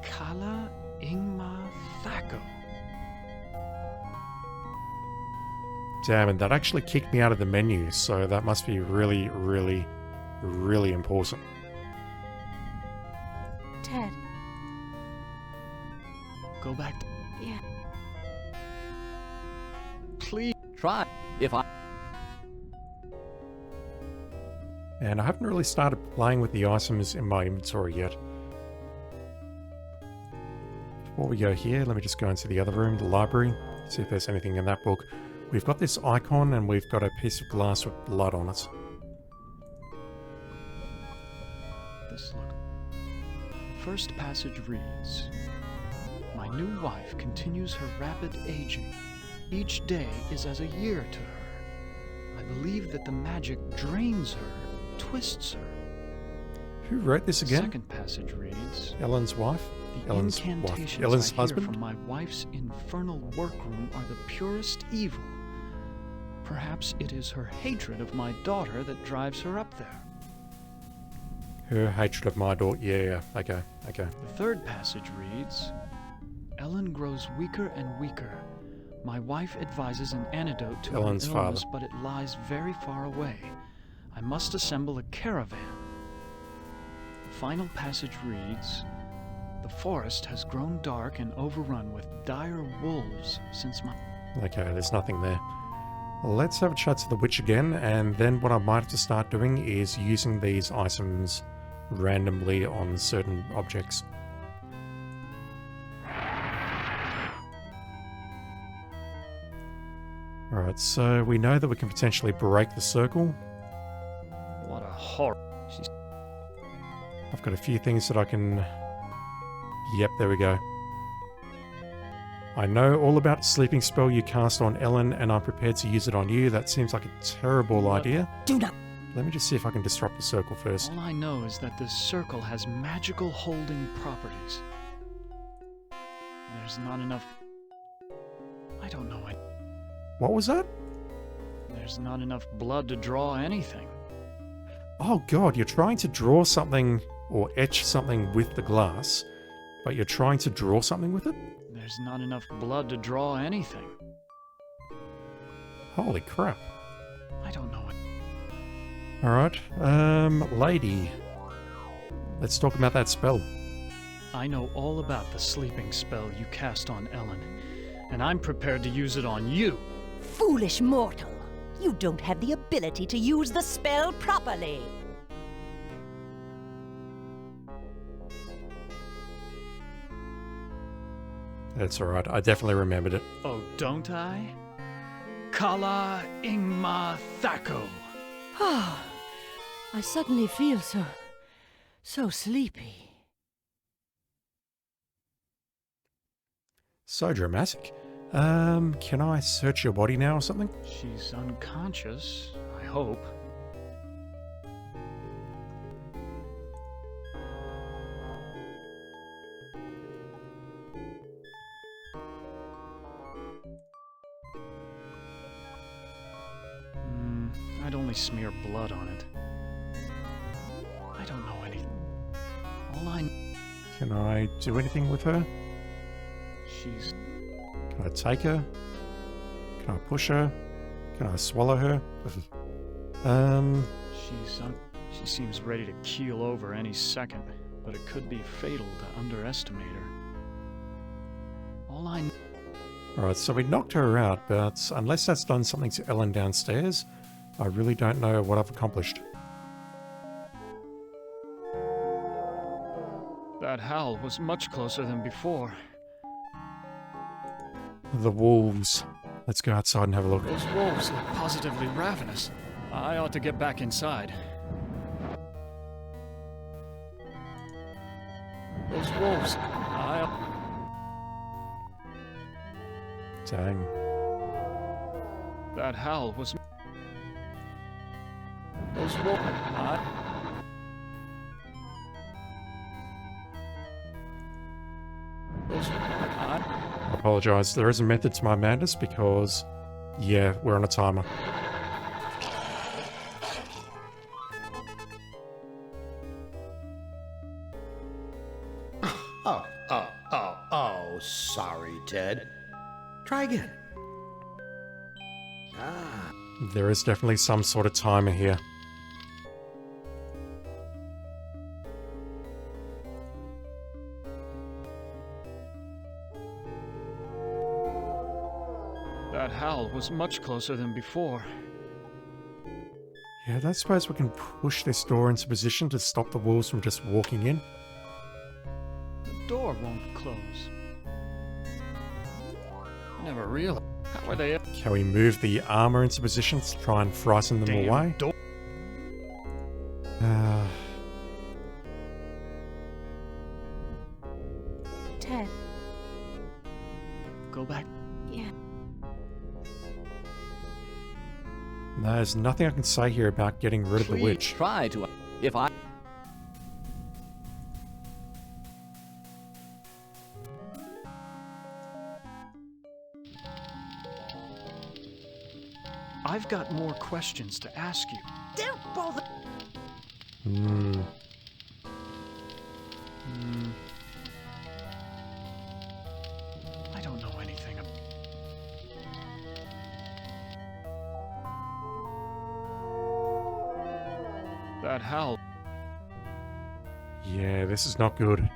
Kala Ingma Thaco. Damn, and that actually kicked me out of the menu, so that must be really, really, really important. Ted. Go back to... Yeah. Please. Try. If I... And I haven't really started playing with the items in my inventory yet. Before we go here, let me just go into the other room, the library, see if there's anything in that book. We've got this icon and we've got a piece of glass with blood on it. This look. The first passage reads, "My new wife continues her rapid aging. Each day is as a year to her. I believe that the magic drains her, twists her." Who wrote this again? The second passage reads, Ellen's wife? "The Ellen's incantations wife. Ellen's I husband? hear from my wife's infernal workroom are the purest evil. Perhaps it is her hatred of my daughter that drives her up there." Her hatred of my daughter. Yeah, okay. The third passage reads, "Ellen grows weaker and weaker. My wife advises an antidote to Ellen's her illness, father. but it lies very far away. I must assemble a caravan." The final passage reads, "The forest has grown dark and overrun with dire wolves since my..." Okay, there's nothing there. Let's have a chat to the witch again, and then what I might have to start doing is using these items randomly on certain objects. Alright, so we know that we can potentially break the circle. What a horror. I've got a few things that I can... Yep, there we go. I know all about the sleeping spell you cast on Ellen, and I'm prepared to use it on you. That seems like a terrible idea. Do not. Let me just see if I can disrupt the circle first. All I know is that this circle has magical holding properties. There's not enough... I don't know it. What was that? There's not enough blood to draw anything. Oh god, you're trying to draw something or etch something with the glass, but you're trying to draw something with it? There's not enough blood to draw anything. Holy crap. I don't know it. Alright, lady. Let's talk about that spell. I know all about the sleeping spell you cast on Ellen, and I'm prepared to use it on you. Foolish mortal. You don't have the ability to use the spell properly. That's alright, I definitely remembered it. Oh, don't I? Kala Ingma Thako. Ah, I suddenly feel so sleepy. So dramatic. Can I search your body now or something? She's unconscious, I hope. I'd only smear blood on it. I don't know anything. All I... Can I do anything with her? She's... Can I take her? Can I push her? Can I swallow her? She seems ready to keel over any second, but it could be fatal to underestimate her. All I... Alright, so we knocked her out, but unless that's done something to Ellen downstairs, I really don't know what I've accomplished. That howl was much closer than before. The wolves. Let's go outside and have a look. Those wolves look positively ravenous. I ought to get back inside. Those wolves. Dang. That howl was... Those wolves... I apologise, there is a method to my madness because, yeah, we're on a timer. Oh, sorry, Ted. Try again. Ah. There is definitely some sort of timer here. That howl was much closer than before. Yeah, I don't suppose we can push this door into position to stop the wolves from just walking in. The door won't close. I never realized. How are they... Can we move the armor into position to try and frighten them Damn away? door. Ted. Go back. Yeah. There's nothing I can say here about getting rid of the Please witch. try to... If I... I've got more questions to ask you. Don't bother. I don't know anything about... That howl. Yeah, this is not good.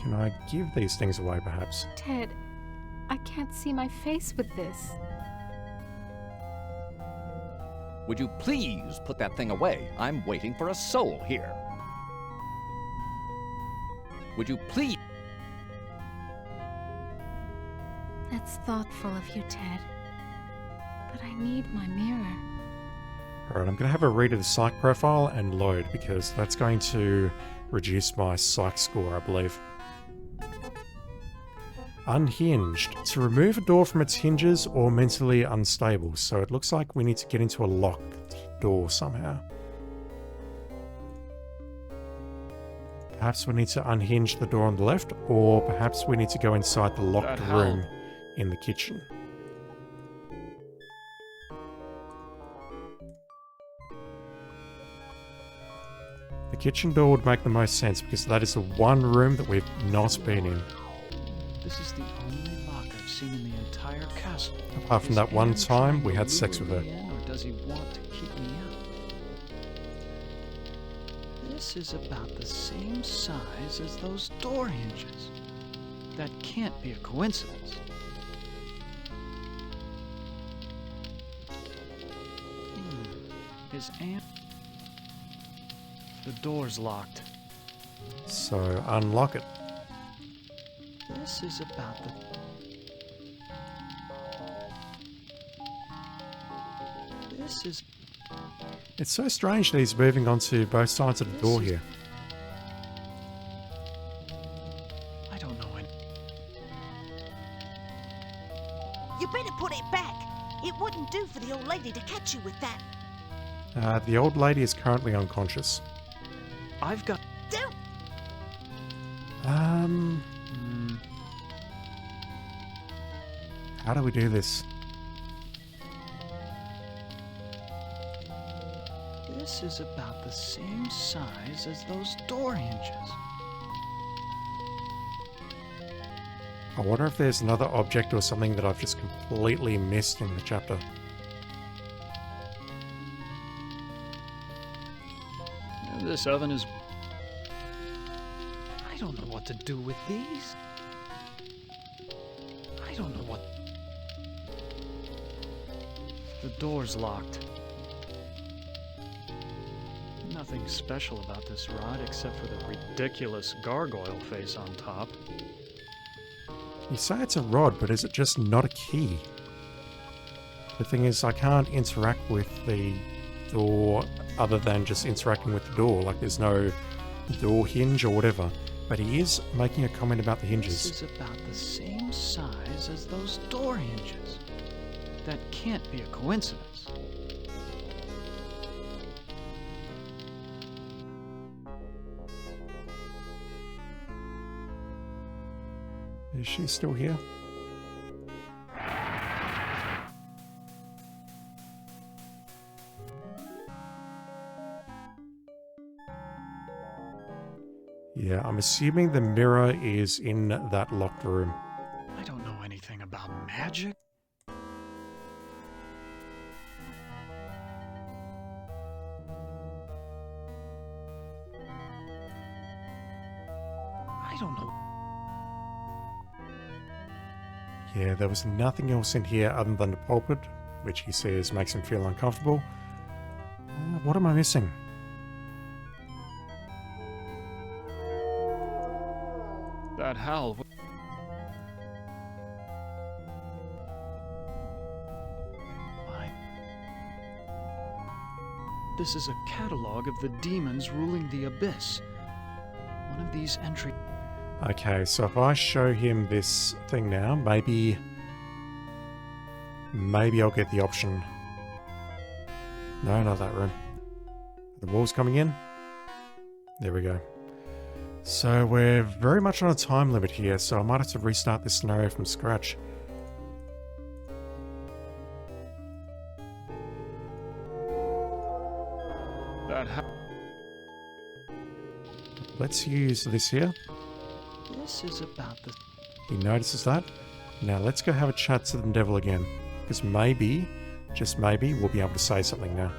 Can I give these things away, perhaps? Ted, I can't see my face with this. Would you please put that thing away? I'm waiting for a soul here. Would you please... That's thoughtful of you, Ted. But I need my mirror. Alright, I'm going to have a read of the psych profile and load, because that's going to reduce my psych score, I believe. Unhinged. To remove a door from its hinges or mentally unstable. So it looks like we need to get into a locked door somehow. Perhaps we need to unhinge the door on the left, or perhaps we need to go inside the locked room in the kitchen. The kitchen door would make the most sense because that is the one room that we've not been in. This is the only lock I've seen in the entire castle. Apart from Is that one Anne time trying we to had sex with lure her. me in, or does he want to keep me out? This is about the same size as those door hinges. That can't be a coincidence. Is Anne... The door's locked. So unlock it. This is about the... This is... It's so strange that he's moving onto both sides of the door here. I don't know when... You better put it back. It wouldn't do for the old lady to catch you with that. The old lady is currently unconscious. I've got... Don't. How do we do this? This is about the same size as those door hinges. I wonder if there's another object or something that I've just completely missed in the chapter. This oven is... I don't know what to do with these. I don't know what... The door's locked. Nothing special about this rod except for the ridiculous gargoyle face on top. You say it's a rod, but is it just not a key? The thing is, I can't interact with the door other than just interacting with the door. Like, there's no door hinge or whatever. But he is making a comment about the hinges. This is about the same size as those door hinges. That can't be a coincidence. Is she still here? Yeah, I'm assuming the mirror is in that locked room. I don't know anything about magic. I don't know. Yeah, there was nothing else in here other than the pulpit, which he says makes him feel uncomfortable. What am I missing? That howl. Why? This is a catalog of the demons ruling the abyss. One of these entries. Okay, so if I show him this thing now, maybe I'll get the option. No, not that room. The walls coming in. There we go. So we're very much on a time limit here, so I might have to restart this scenario from scratch. Let's use this here. This is about the... He notices that. Now let's go have a chat to the devil again. Because maybe, just maybe, we'll be able to say something now.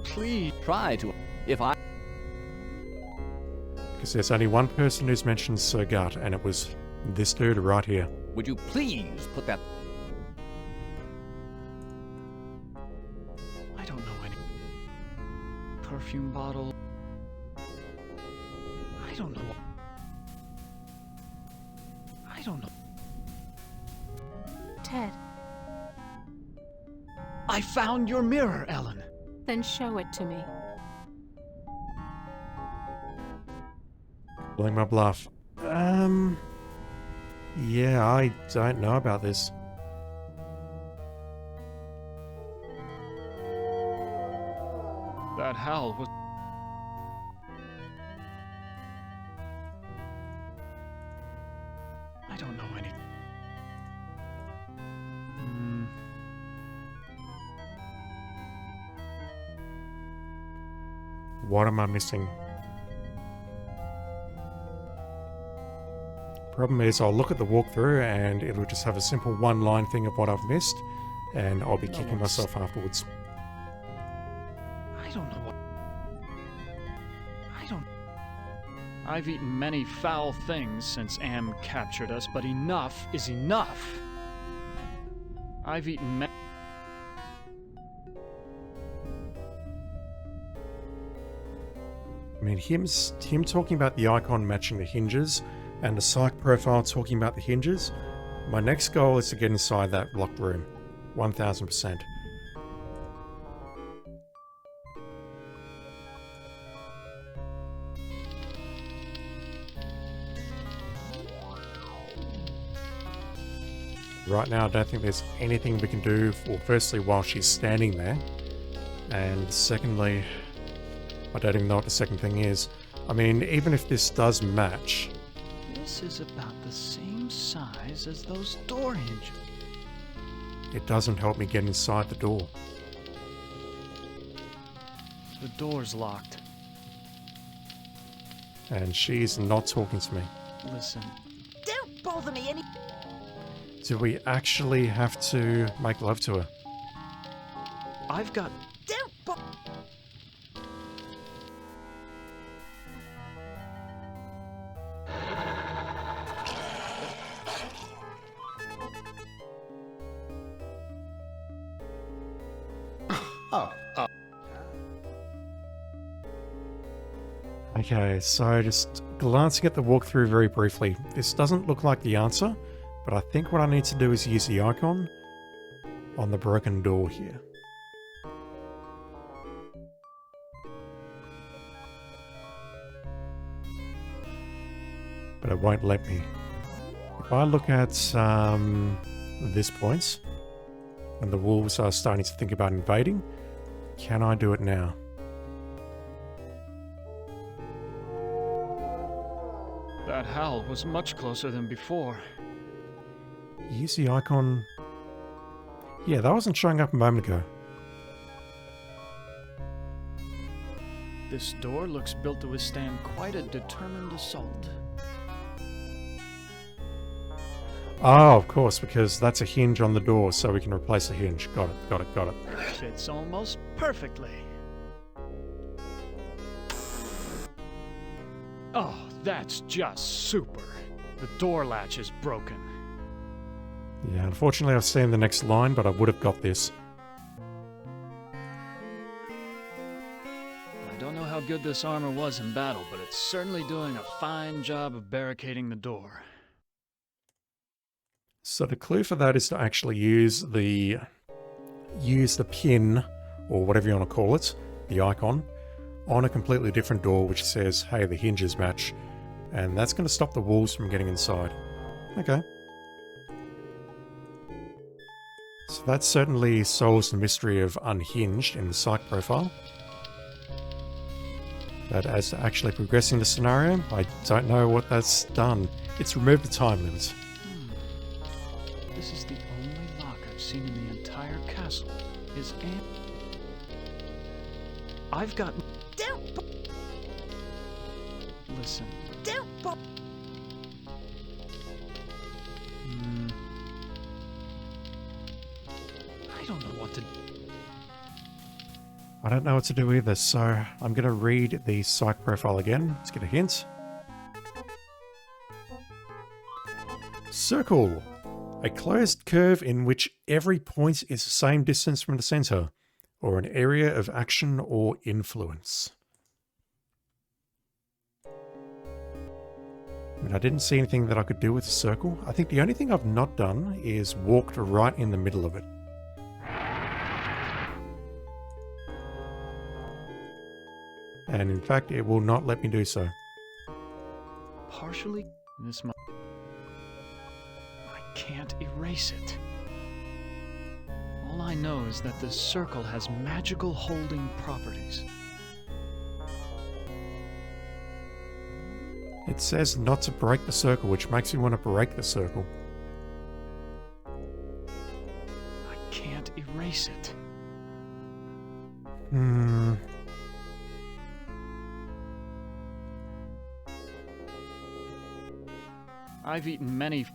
Please. Try to... If I... Because there's only one person who's mentioned Sir Gut, and it was this dude right here. Would you please put that... I don't know any... Perfume bottle... I don't know. I don't know. Ted, I found your mirror, Ellen. then show it to me. Calling my bluff. Yeah, I don't know about this. That howl was... I don't know anything. What am I missing? Problem is, I'll look at the walkthrough and it'll just have a simple one-line thing of what I've missed, and I'll be kicking myself afterwards. I don't know what... I've eaten many foul things since Am captured us, but enough is enough. I've eaten many... I mean, him talking about the icon matching the hinges, and the psych profile talking about the hinges. My next goal is to get inside that locked room. 1000%. Right now, I don't think there's anything we can do, well, firstly, while she's standing there, and secondly, I don't even know what the second thing is. I mean, even if this does match... This is about the same size as those door hinges. It doesn't help me get inside the door. The door's locked. And she's not talking to me. Listen. Don't bother me any... Do we actually have to make love to her? I've got... Don't bother... Okay, so just glancing at the walkthrough very briefly. This doesn't look like the answer, but I think what I need to do is use the icon on the broken door here. But it won't let me. If I look at this point, when the wolves are starting to think about invading, can I do it now? That howl was much closer than before. Use the icon... Yeah, that wasn't showing up a moment ago. This door looks built to withstand quite a determined assault. Oh, of course, because that's a hinge on the door, so we can replace the hinge. Got it, got it, got it. Fits almost perfectly. Oh, that's just super. The door latch is broken. Yeah, unfortunately I've seen the next line, but I would have got this. I don't know how good this armor was in battle, but it's certainly doing a fine job of barricading the door. So the clue for that is to actually use the pin, or whatever you want to call it, the icon, on a completely different door which says, hey, the hinges match. And that's going to stop the wolves from getting inside. Okay. So that certainly solves the mystery of Unhinged in the psych profile. But as to actually progressing the scenario, I don't know what that's done. It's removed the time limit. This is the only lock I've seen in the entire castle. Is Am... I've got... Don't... Listen. Don't... I don't know what to... I don't know what to do either, so I'm going to read the psych profile again. Let's get a hint. Circle. A closed curve in which every point is the same distance from the center, or an area of action or influence. I mean, I didn't see anything that I could do with the circle. I think the only thing I've not done is walked right in the middle of it. And in fact, it will not let me do so. partially... This might... I can't erase it. All I know is that this circle has magical holding properties. It says not to break the circle, which makes me want to break the circle. I can't erase it. I've eaten many...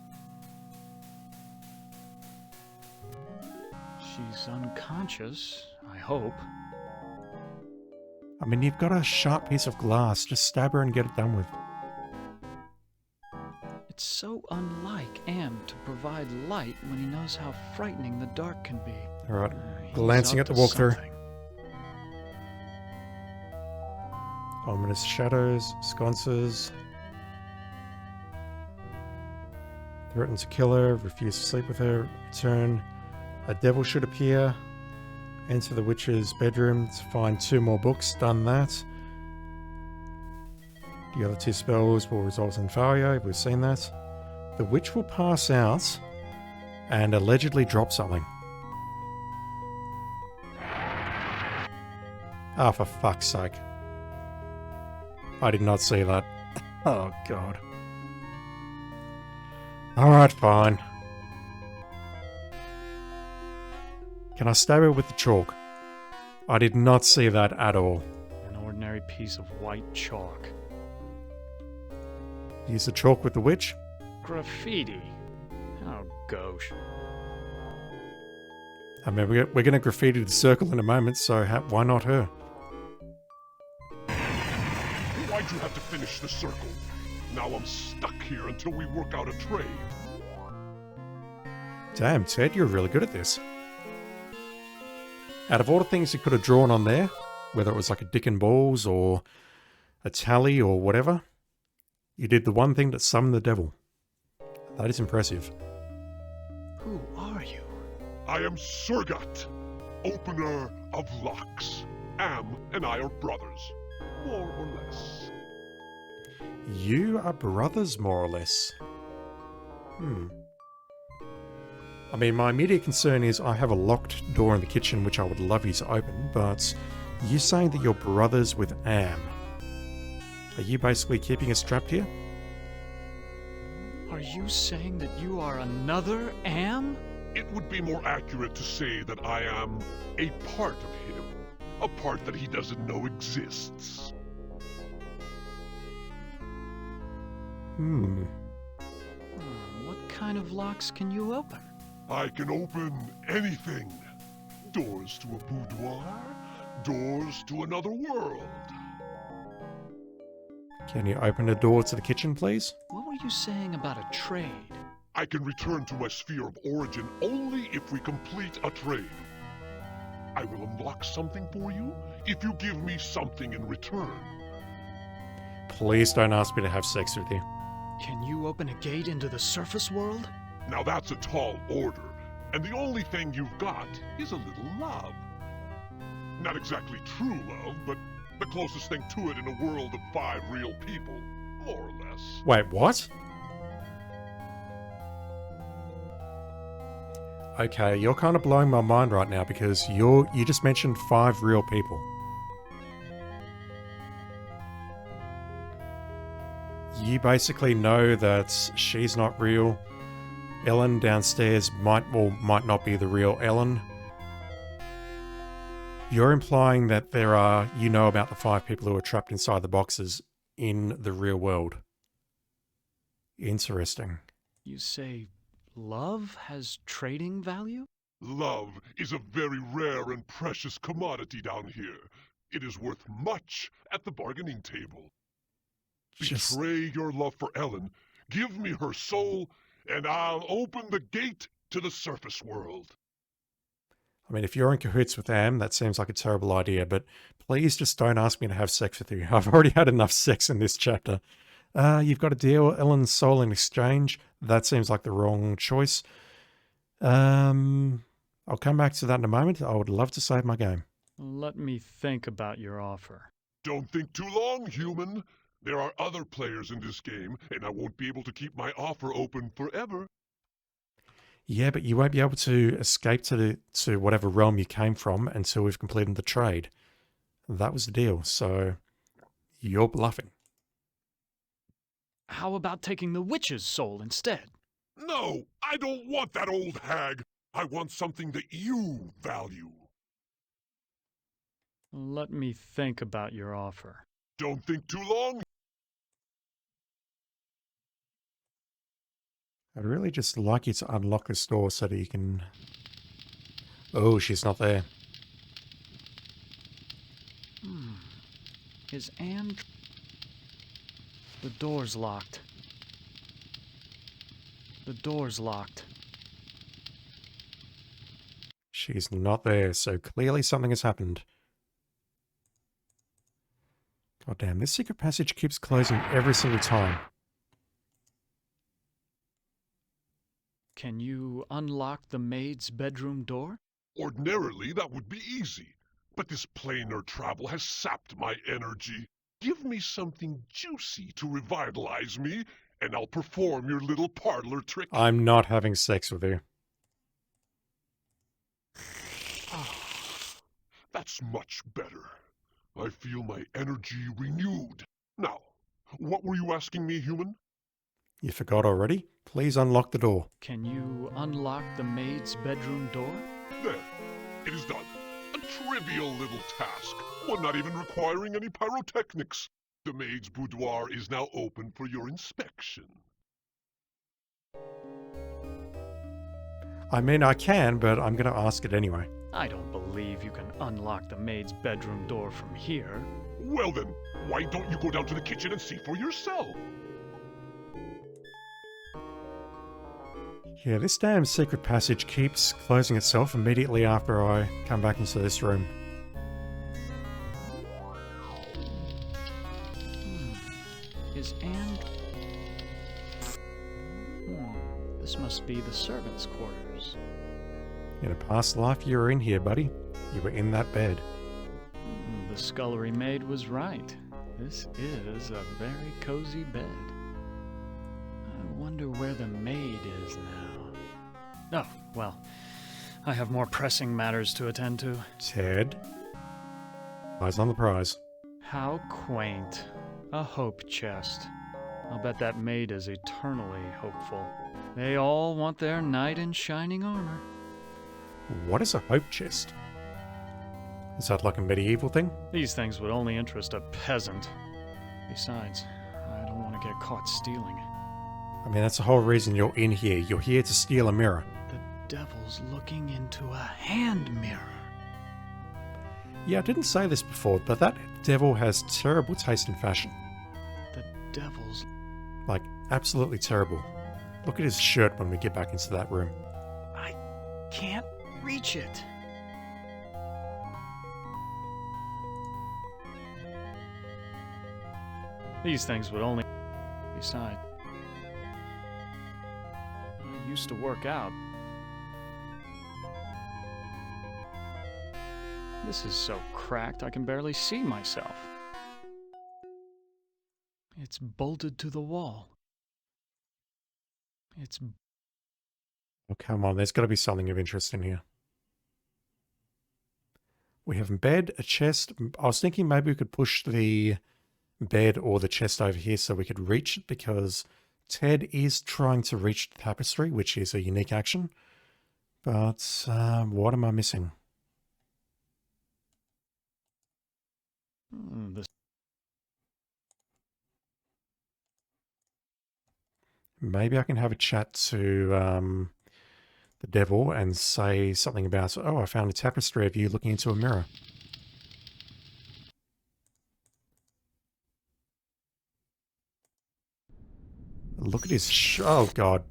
She's unconscious, I hope. I mean, you've got a sharp piece of glass. Just stab her and get it done with. It's so unlike Am to provide light when he knows how frightening the dark can be. Alright, He's glancing up at the to walkthrough. something. Ominous shadows, sconces. Threaten to kill her, refuse to sleep with her, return. A devil should appear. Enter the witch's bedroom to find 2 more books. Done that. The other 2 spells will result in failure. We've seen that. The witch will pass out and allegedly drop something. Ah, for fuck's sake. I did not see that. Oh, God. Alright, fine. Can I stab her with the chalk? I did not see that at all. An ordinary piece of white chalk. Use the chalk with the witch? Graffiti. Oh, gauche. I mean, we're going to graffiti the circle in a moment, so why not her? Why'd you have to finish the circle? Now I'm stuck here until we work out a trade. Damn, Ted, you're really good at this. Out of all the things you could have drawn on there, whether it was like a dick and balls or a tally or whatever, you did the one thing that summoned the devil. That is impressive. Who are you? I am Surgat, opener of locks. Am and I are brothers, more or less. You are brothers, more or less. I mean, my immediate concern is I have a locked door in the kitchen which I would love you to open, but you're saying that you're brothers with Am. Are you basically keeping us trapped here? Are you saying that you are another Am? It would be more accurate to say that I am a part of him. A part that he doesn't know exists. What kind of locks can you open? I can open anything. Doors to a boudoir, doors to another world. Can you open a door to the kitchen, please? What were you saying about a trade? I can return to my sphere of origin only if we complete a trade. I will unlock something for you if you give me something in return. Please don't ask me to have sex with you. Can you open a gate into the surface world? Now that's a tall order, and the only thing you've got is a little love. Not exactly true love, but the closest thing to it in a world of 5 real people, more or less. Wait, what? Okay, you're kind of blowing my mind right now because you just mentioned 5 real people. You basically know that she's not real. Ellen downstairs might or might not be the real Ellen. You're implying that you know about the 5 people who are trapped inside the boxes in the real world. Interesting. You say love has trading value? Love is a very rare and precious commodity down here. It is worth much at the bargaining table. Betray your love for Ellen, give me her soul, and I'll open the gate to the surface world. I mean, if you're in cahoots with Am, that seems like a terrible idea, but please just don't ask me to have sex with you. I've already had enough sex in this chapter. You've got to deal with Ellen's soul in exchange. That seems like the wrong choice. I'll come back to that in a moment. I would love to save my game. Let me think about your offer. Don't think too long, human. There are other players in this game, and I won't be able to keep my offer open forever. Yeah, but you won't be able to escape to whatever realm you came from until we've completed the trade. That was the deal, so you're bluffing. How about taking the witch's soul instead? No, I don't want that old hag. I want something that you value. Let me think about your offer. Don't think too long. I'd really just like you to unlock this door so that you can... Oh, she's not there. Is Anne... The door's locked. The door's locked. She's not there, so clearly something has happened. God damn, this secret passage keeps closing every single time. Can you unlock the maid's bedroom door? Ordinarily, that would be easy. But this planar travel has sapped my energy. Give me something juicy to revitalize me, and I'll perform your little parlor trick. I'm not having sex with you. That's much better. I feel my energy renewed. Now, what were you asking me, human? You forgot already? Please unlock the door. Can you unlock the maid's bedroom door? There. It is done. A trivial little task, one not even requiring any pyrotechnics. The maid's boudoir is now open for your inspection. I mean, I can, but I'm going to ask it anyway. I don't believe you can unlock the maid's bedroom door from here. Well then, why don't you go down to the kitchen and see for yourself? Yeah, this damn secret passage keeps closing itself immediately after I come back into this room. Is Anne... This must be the servants' quarters. In a past life, you were in here, buddy. You were in that bed. The scullery maid was right. This is a very cozy bed. I wonder where the maid is now. Oh, well, I have more pressing matters to attend to. Ted? Eyes on the prize. How quaint. A hope chest. I'll bet that maid is eternally hopeful. They all want their knight in shining armor. What is a hope chest? Is that like a medieval thing? These things would only interest a peasant. Besides, I don't want to get caught stealing. I mean, that's the whole reason you're in here. You're here to steal a mirror. The devil's looking into a hand mirror. Yeah, I didn't say this before, but that devil has terrible taste in fashion. The devil's... Like, absolutely terrible. Look at his shirt when we get back into that room. I can't reach it. These things would only... Besides, I used to work out. This is so cracked I can barely see myself. It's bolted to the wall. It's... Oh, come on, there's got to be something of interest in here. We have a bed, a chest. I was thinking maybe we could push the bed or the chest over here so we could reach it, because Ted is trying to reach the tapestry, which is a unique action. But what am I missing? Maybe I can have a chat to the devil and say something about, oh, I found a tapestry of you looking into a mirror. Look at his oh, God.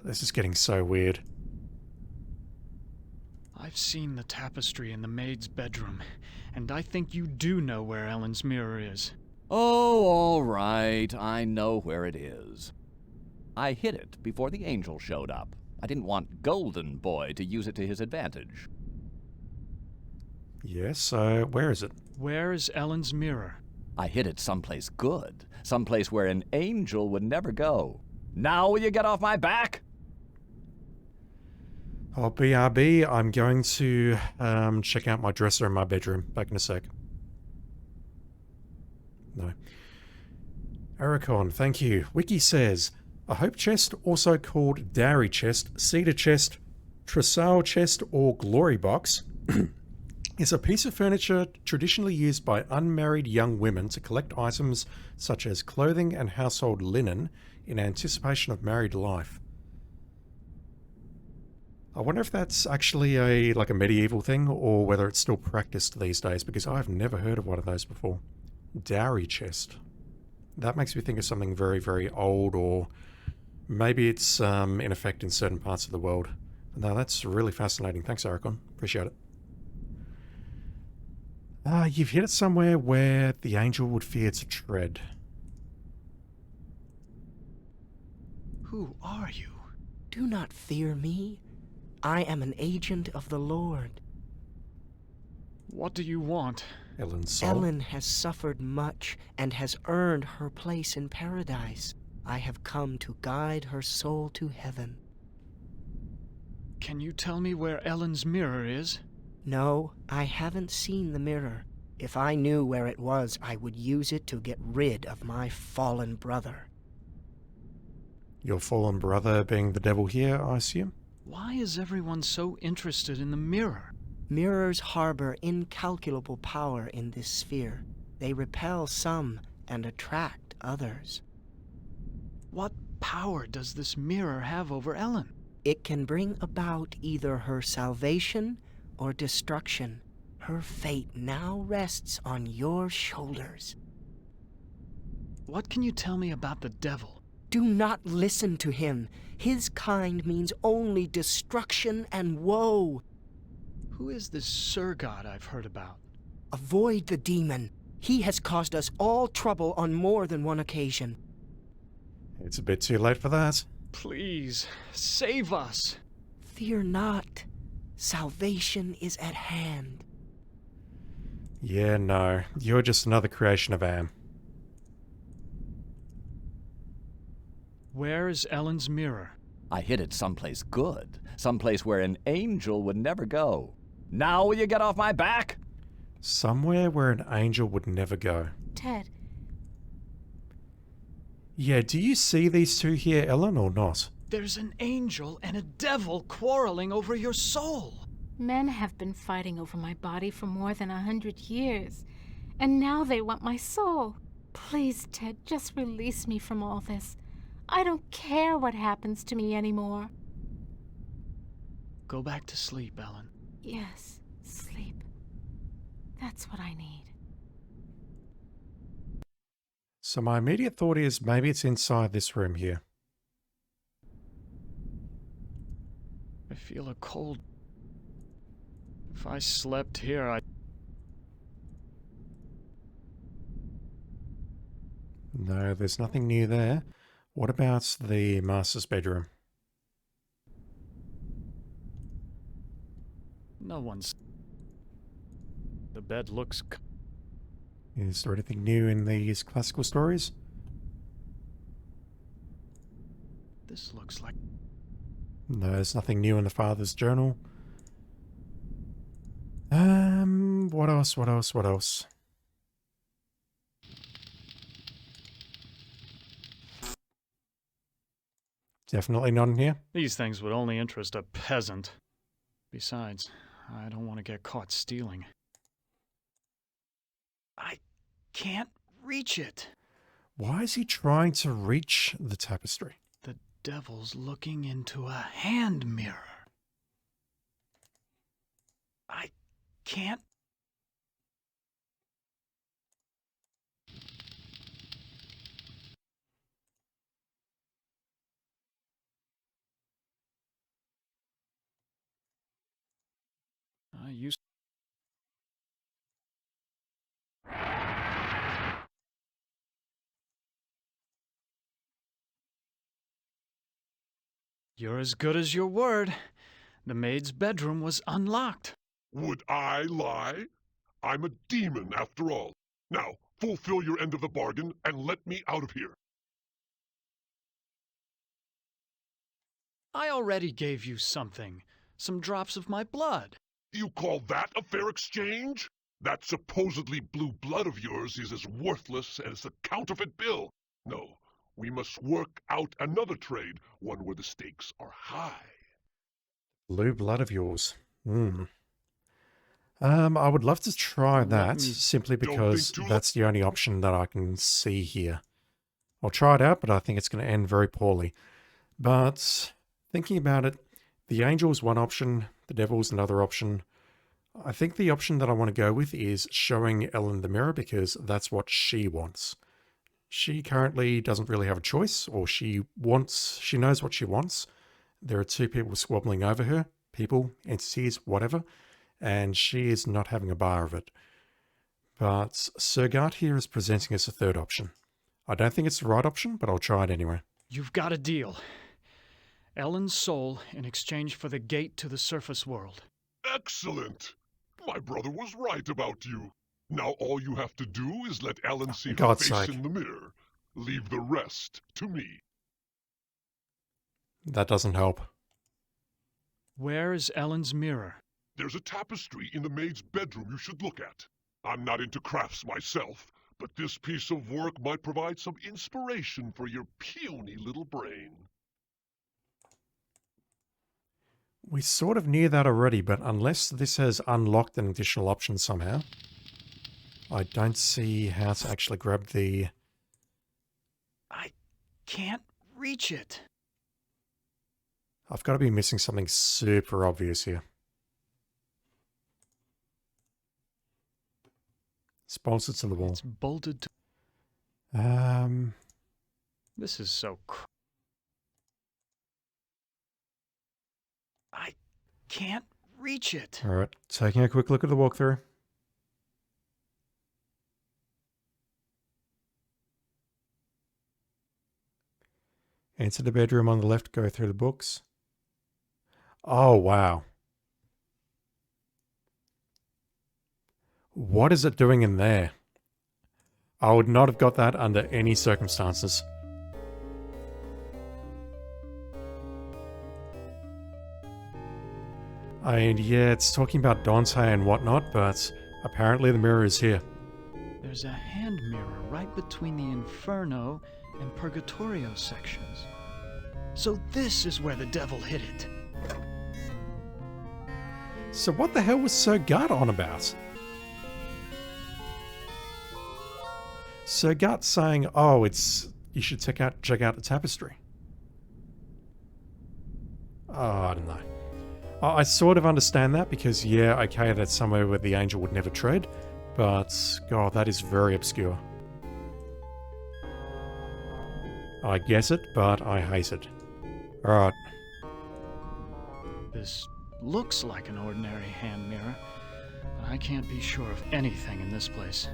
This is getting so weird. I've seen the tapestry in the maid's bedroom, and I think you do know where Ellen's mirror is. Oh, all right. I know where it is. I hid it before the angel showed up. I didn't want Golden Boy to use it to his advantage. Yes, where is it? Where is Ellen's mirror? I hid it someplace good, someplace where an angel would never go. Now will you get off my back? Oh, BRB, I'm going to check out my dresser in my bedroom. Back in a sec. No. Aracon, thank you. Wiki says, a hope chest, also called dowry chest, cedar chest, trestle chest, or glory box, is a piece of furniture traditionally used by unmarried young women to collect items such as clothing and household linen in anticipation of married life. I wonder if that's actually a medieval thing or whether it's still practiced these days, because I've never heard of one of those before. Dowry chest. That makes me think of something very, very old, or maybe it's in effect in certain parts of the world. No, that's really fascinating. Thanks, Aracon. Appreciate it. You've hit it somewhere where the angel would fear to tread. Who are you? Do not fear me. I am an agent of the Lord. What do you want? Ellen's soul. Ellen has suffered much and has earned her place in paradise. I have come to guide her soul to heaven. Can you tell me where Ellen's mirror is? No, I haven't seen the mirror. If I knew where it was, I would use it to get rid of my fallen brother. Your fallen brother being the devil here, I assume? Why is everyone so interested in the mirror? Mirrors harbor incalculable power in this sphere. They repel some and attract others. What power does this mirror have over Ellen? It can bring about either her salvation or destruction. Her fate now rests on your shoulders. What can you tell me about the devil? Do not listen to him. His kind means only destruction and woe. Who is this Sir God I've heard about? Avoid the demon. He has caused us all trouble on more than one occasion. It's a bit too late for that. Please, save us. Fear not. Salvation is at hand. Yeah, no. You're just another creation of Am. Where is Ellen's mirror? I hid it someplace good, someplace where an angel would never go. Now will you get off my back? Somewhere where an angel would never go. Ted, Yeah, do you see these two here, Ellen, or not? There's an angel and a devil quarreling over your soul. men have been fighting over my body for more than 100 years, and now they want my soul. Please, Ted, just release me from all this. I don't care what happens to me anymore. Go back to sleep, Ellen. Yes, sleep. That's what I need. So my immediate thought is maybe it's inside this room here. I feel a cold. If I slept here, No, there's nothing new there. What about the master's bedroom? No one's... The bed looks... Is there anything new in these classical stories? This looks like... No, there's nothing new in the father's journal. What else? Definitely not in here. These things would only interest a peasant. Besides, I don't want to get caught stealing. I can't reach it. Why is he trying to reach the tapestry? The devil's looking into a hand mirror. I can't... I used... You're as good as your word. The maid's bedroom was unlocked. Would I lie? I'm a demon after all. Now, fulfill your end of the bargain and let me out of here. I already gave you something. Some drops of my blood. You call that a fair exchange? That supposedly blue blood of yours is as worthless as a counterfeit bill. No, we must work out another trade, one where the stakes are high. Blue blood of yours. I would love to try that, simply because that's the only option that I can see here. I'll try it out, but I think it's going to end very poorly. But thinking about it, the angel is one option, the devil is another option. I think the option that I want to go with is showing Ellen the mirror, because that's what she wants. She currently doesn't really have a choice, or she knows what she wants. There are two people squabbling over her, people, entities, whatever, and she is not having a bar of it. But Sergat here is presenting us a third option. I don't think it's the right option, but I'll try it anyway. You've got a deal. Ellen's soul in exchange for the gate to the surface world. Excellent! My brother was right about you. Now all you have to do is let Ellen see her God's face sake. in the mirror. Leave the rest to me. That doesn't help. Where is Ellen's mirror? There's a tapestry in the maid's bedroom you should look at. I'm not into crafts myself, but this piece of work might provide some inspiration for your puny little brain. We sort of knew that already, but unless this has unlocked an additional option somehow, I don't see how to actually grab the... I can't reach it. I've got to be missing something super obvious here. It's bolted to the wall. It's bolted to... This is so I can't reach it. Alright, taking a quick look at the walkthrough. Enter the bedroom on the left, go through the books. Oh, wow. What is it doing in there? I would not have got that under any circumstances. And yeah, it's talking about Dante and whatnot, but apparently the mirror is here. There's a hand mirror right between the Inferno and Purgatorio sections. So this is where the devil hid it. So what the hell was Sergat on about? Sergat saying, oh, you should check out the tapestry. Oh, I don't know. I sort of understand that because, yeah, okay, that's somewhere where the angel would never tread, but, God, that is very obscure. I guess it, but I hate it. Alright. This looks like an ordinary hand mirror, but I can't be sure of anything in this place.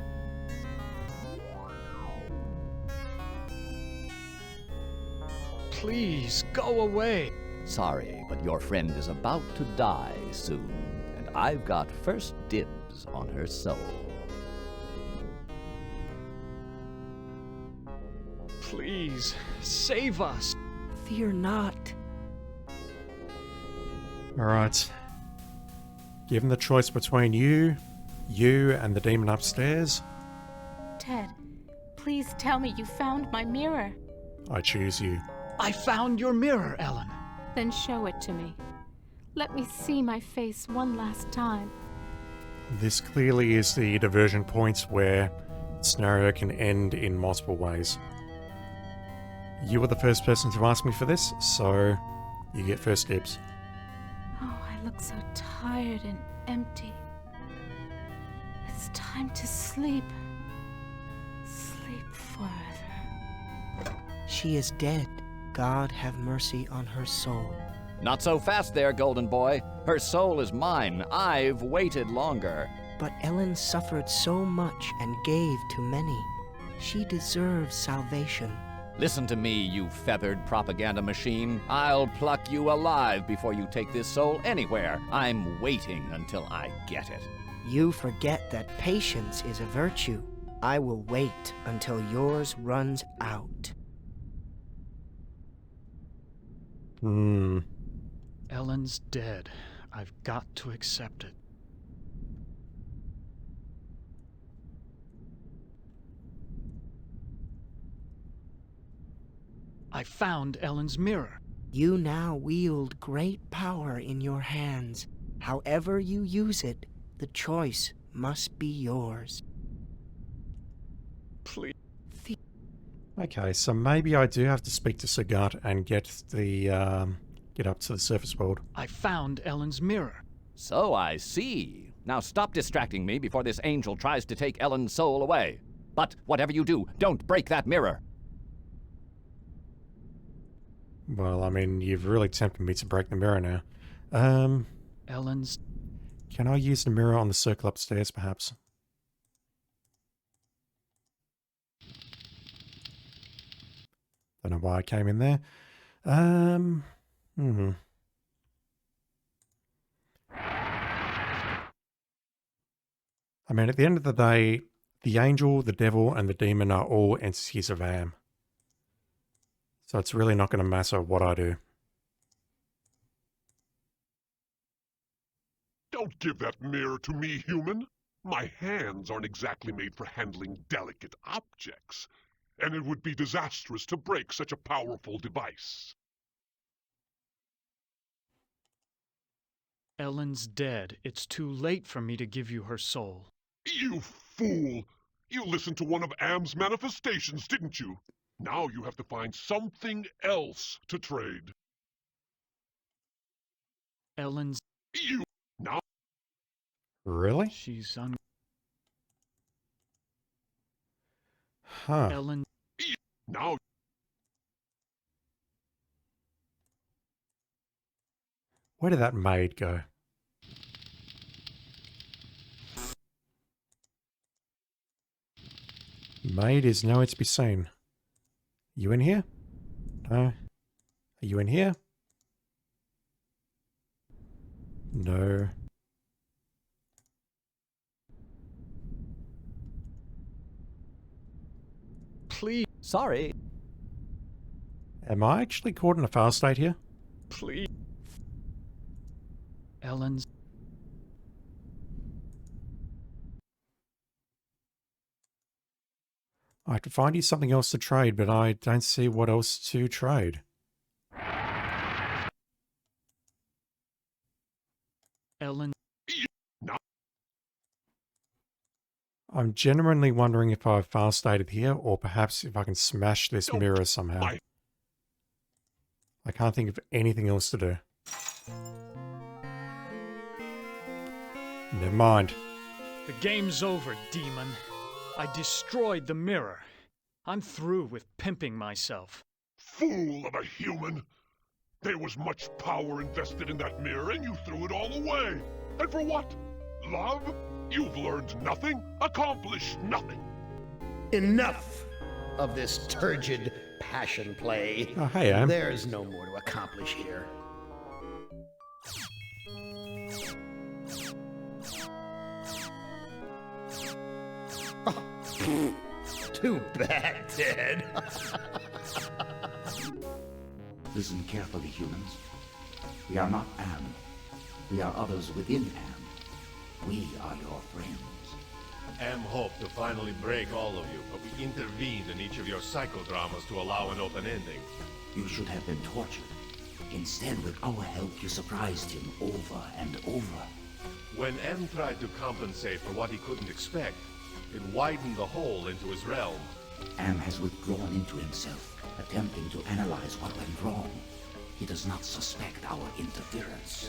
Please, go away! Sorry, but your friend is about to die soon, and I've got first dibs on her soul. Please, save us! Fear not. Alright. Given the choice between you, and the demon upstairs, Ted, please tell me you found my mirror. I choose you. I found your mirror, Ellen. Then show it to me. Let me see my face one last time. This clearly is the diversion point where the scenario can end in multiple ways. You were the first person to ask me for this, so you get first dibs. Oh, I look so tired and empty. It's time to sleep. Sleep forever. She is dead. God have mercy on her soul. Not so fast there, Golden Boy. Her soul is mine. I've waited longer. But Ellen suffered so much and gave to many. She deserves salvation. Listen to me, you feathered propaganda machine. I'll pluck you alive before you take this soul anywhere. I'm waiting until I get it. You forget that patience is a virtue. I will wait until yours runs out. Ellen's dead. I've got to accept it. I found Ellen's mirror. You now wield great power in your hands. However you use it, the choice must be yours. Please. Okay, so maybe I do have to speak to Sagat and get up to the surface world. I found Ellen's mirror. So I see. Now stop distracting me before this angel tries to take Ellen's soul away. But whatever you do, don't break that mirror. Well, I mean, you've really tempted me to break the mirror now. Ellen's... Can I use the mirror on the circle upstairs, perhaps? Don't know why I came in there. I mean, at the end of the day, the angel, the devil, and the demon are all entities of Am. So it's really not going to matter what I do. Don't give that mirror to me, human. My hands aren't exactly made for handling delicate objects, and it would be disastrous to break such a powerful device. Ellen's dead. It's too late for me to give you her soul. You fool! You listened to one of Am's manifestations, didn't you? Now you have to find something else to trade. Ellen's... You... Now... Really? She's Huh. Ellen... Now... Where did that maid go? Maid is nowhere to be seen. You in here? No. Are you in here? No. Please. Sorry. Am I actually caught in a fail state here? Please. Ellen's... I have to find you something else to trade, but I don't see what else to trade. Ellen... I'm genuinely wondering if I've fail stated here, or perhaps if I can smash this mirror somehow. I can't think of anything else to do. Never mind. The game's over, demon. I destroyed the mirror. I'm through with pimping myself. Fool of a human! There was much power invested in that mirror, and you threw it all away! And for what? Love? You've learned nothing, accomplished nothing. Enough of this turgid passion play. Oh, hey, Am. There's no more to accomplish here. Oh, too bad, Ted. Listen carefully, humans. We are not Am. We are others within Am. We are your friends. Am hoped to finally break all of you, but we intervened in each of your psychodramas to allow an open ending. You should have been tortured. Instead, with our help, you surprised him over and over. When M tried to compensate for what he couldn't expect, it widened the hole into his realm. Am has withdrawn into himself, attempting to analyze what went wrong. He does not suspect our interference.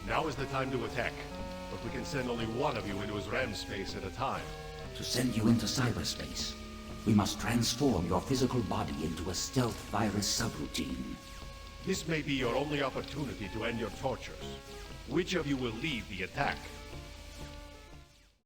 Now is the time to attack, but we can send only one of you into his RAM space at a time. To send you into cyberspace, we must transform your physical body into a stealth virus subroutine. This may be your only opportunity to end your tortures. Which of you will lead the attack?